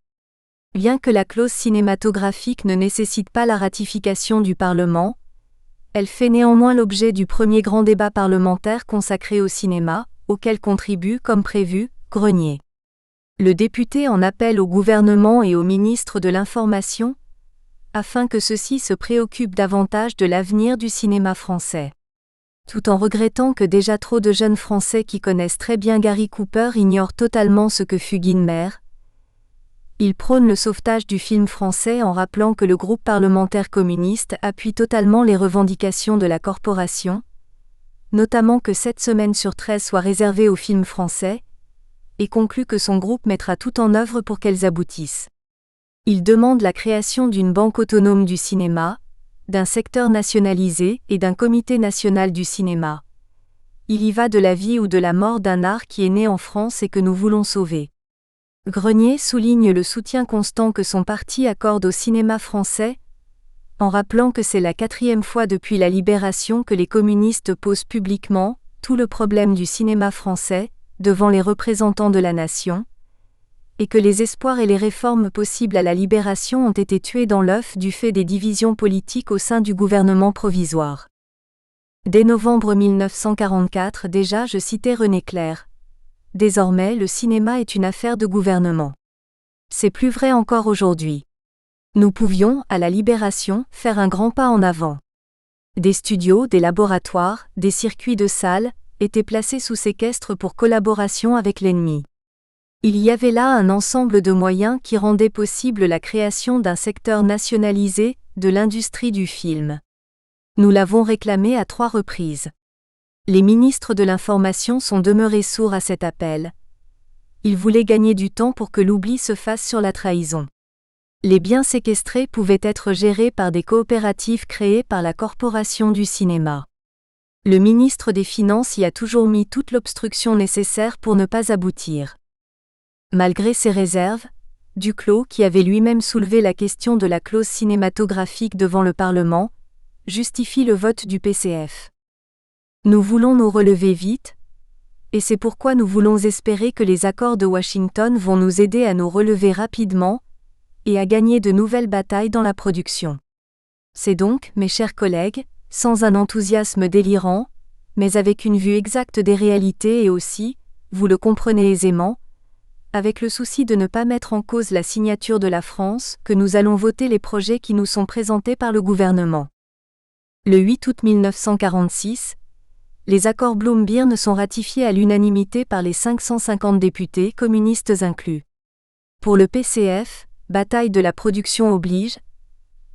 Bien que la clause cinématographique ne nécessite pas la ratification du Parlement, elle fait néanmoins l'objet du premier grand débat parlementaire consacré au cinéma, auquel contribue, comme prévu, Grenier. Le député en appelle au gouvernement et au ministre de l'Information, afin que ceux-ci se préoccupent davantage de l'avenir du cinéma français. Tout en regrettant que déjà trop de jeunes Français qui connaissent très bien Gary Cooper ignorent totalement ce que fut Guynemer, il prône le sauvetage du film français en rappelant que le groupe parlementaire communiste appuie totalement les revendications de la corporation, notamment que 7 semaines sur 13 soient réservées aux films français, et conclut que son groupe mettra tout en œuvre pour qu'elles aboutissent. Il demande la création d'une banque autonome du cinéma, d'un secteur nationalisé et d'un comité national du cinéma. Il y va de la vie ou de la mort d'un art qui est né en France et que nous voulons sauver. Grenier souligne le soutien constant que son parti accorde au cinéma français, en rappelant que c'est la 4e fois depuis la Libération que les communistes posent publiquement, tout le problème du cinéma français, devant les représentants de la nation, et que les espoirs et les réformes possibles à la libération ont été tués dans l'œuf du fait des divisions politiques au sein du gouvernement provisoire. Dès novembre 1944 déjà je citais René Clair. Désormais le cinéma est une affaire de gouvernement. C'est plus vrai encore aujourd'hui. Nous pouvions, à la libération, faire un grand pas en avant. Des studios, des laboratoires, des circuits de salles, étaient placés sous séquestre pour collaboration avec l'ennemi. Il y avait là un ensemble de moyens qui rendaient possible la création d'un secteur nationalisé de l'industrie du film. Nous l'avons réclamé à 3 reprises. Les ministres de l'Information sont demeurés sourds à cet appel. Ils voulaient gagner du temps pour que l'oubli se fasse sur la trahison. Les biens séquestrés pouvaient être gérés par des coopératives créées par la Corporation du cinéma. Le ministre des Finances y a toujours mis toute l'obstruction nécessaire pour ne pas aboutir. Malgré ces réserves, Duclos, qui avait lui-même soulevé la question de la clause cinématographique devant le Parlement, justifie le vote du PCF. Nous voulons nous relever vite, et c'est pourquoi nous voulons espérer que les accords de Washington vont nous aider à nous relever rapidement et à gagner de nouvelles batailles dans la production. C'est donc, mes chers collègues, sans un enthousiasme délirant, mais avec une vue exacte des réalités et aussi, vous le comprenez aisément, avec le souci de ne pas mettre en cause la signature de la France, que nous allons voter les projets qui nous sont présentés par le gouvernement. Le 8 août 1946, les accords Bloom-Byrne sont ratifiés à l'unanimité par les 550 députés, communistes inclus. Pour le PCF, bataille de la production oblige,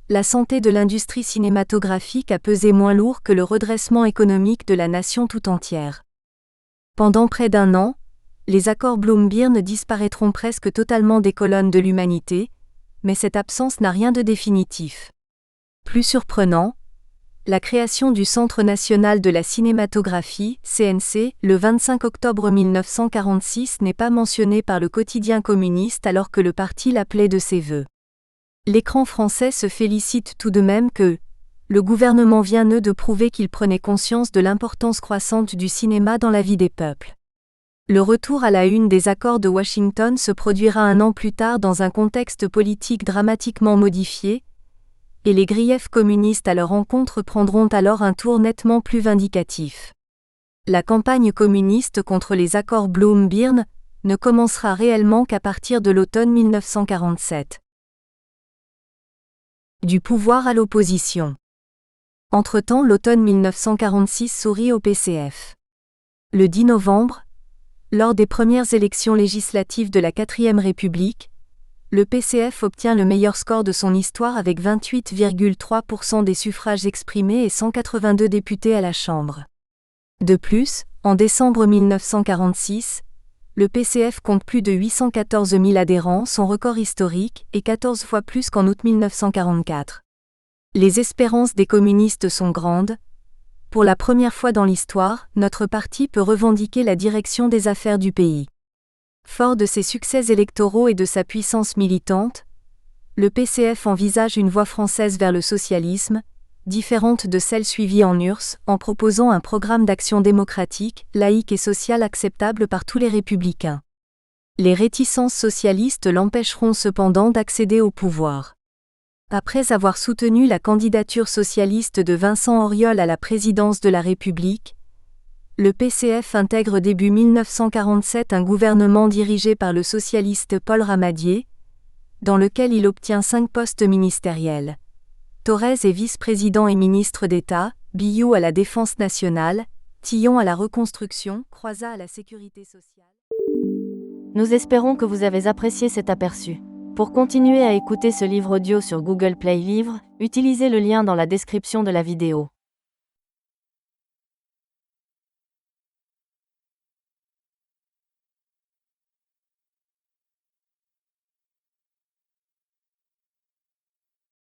la santé de l'industrie cinématographique a pesé moins lourd que le redressement économique de la nation tout entière. Pendant près d'1 an, les accords Bloom-Byrne disparaîtront presque totalement des colonnes de l'humanité, mais cette absence n'a rien de définitif. Plus surprenant, la création du Centre national de la cinématographie, CNC, le 25 octobre 1946 n'est pas mentionnée par le quotidien communiste alors que le parti l'appelait de ses vœux. L'écran français se félicite tout de même que le gouvernement vient de prouver qu'il prenait conscience de l'importance croissante du cinéma dans la vie des peuples. Le retour à la une des accords de Washington se produira 1 an plus tard dans un contexte politique dramatiquement modifié, et les griefs communistes à leur encontre prendront alors un tour nettement plus vindicatif. La campagne communiste contre les accords Bloom-Byrne ne commencera réellement qu'à partir de l'automne 1947. Du pouvoir à l'opposition. Entre-temps, l'automne 1946 sourit au PCF. Le 10 novembre, lors des premières élections législatives de la 4e République, le PCF obtient le meilleur score de son histoire avec 28,3% des suffrages exprimés et 182 députés à la Chambre. De plus, en décembre 1946, le PCF compte plus de 814 000 adhérents, son record historique, et 14 fois plus qu'en août 1944. Les espérances des communistes sont grandes. Pour la première fois dans l'histoire, notre parti peut revendiquer la direction des affaires du pays. Fort de ses succès électoraux et de sa puissance militante, le PCF envisage une voie française vers le socialisme, différente de celle suivie en URSS, en proposant un programme d'action démocratique, laïque et social acceptable par tous les républicains. Les réticences socialistes l'empêcheront cependant d'accéder au pouvoir. Après avoir soutenu la candidature socialiste de Vincent Auriol à la présidence de la République, le PCF intègre début 1947 un gouvernement dirigé par le socialiste Paul Ramadier, dans lequel il obtient 5 postes ministériels. Thorez est vice-président et ministre d'État, Billaud à la Défense nationale, Tillon à la reconstruction, Croizat à la sécurité sociale. Nous espérons que vous avez apprécié cet aperçu. Pour continuer à écouter ce livre audio sur Google Play Livres, utilisez le lien dans la description de la vidéo.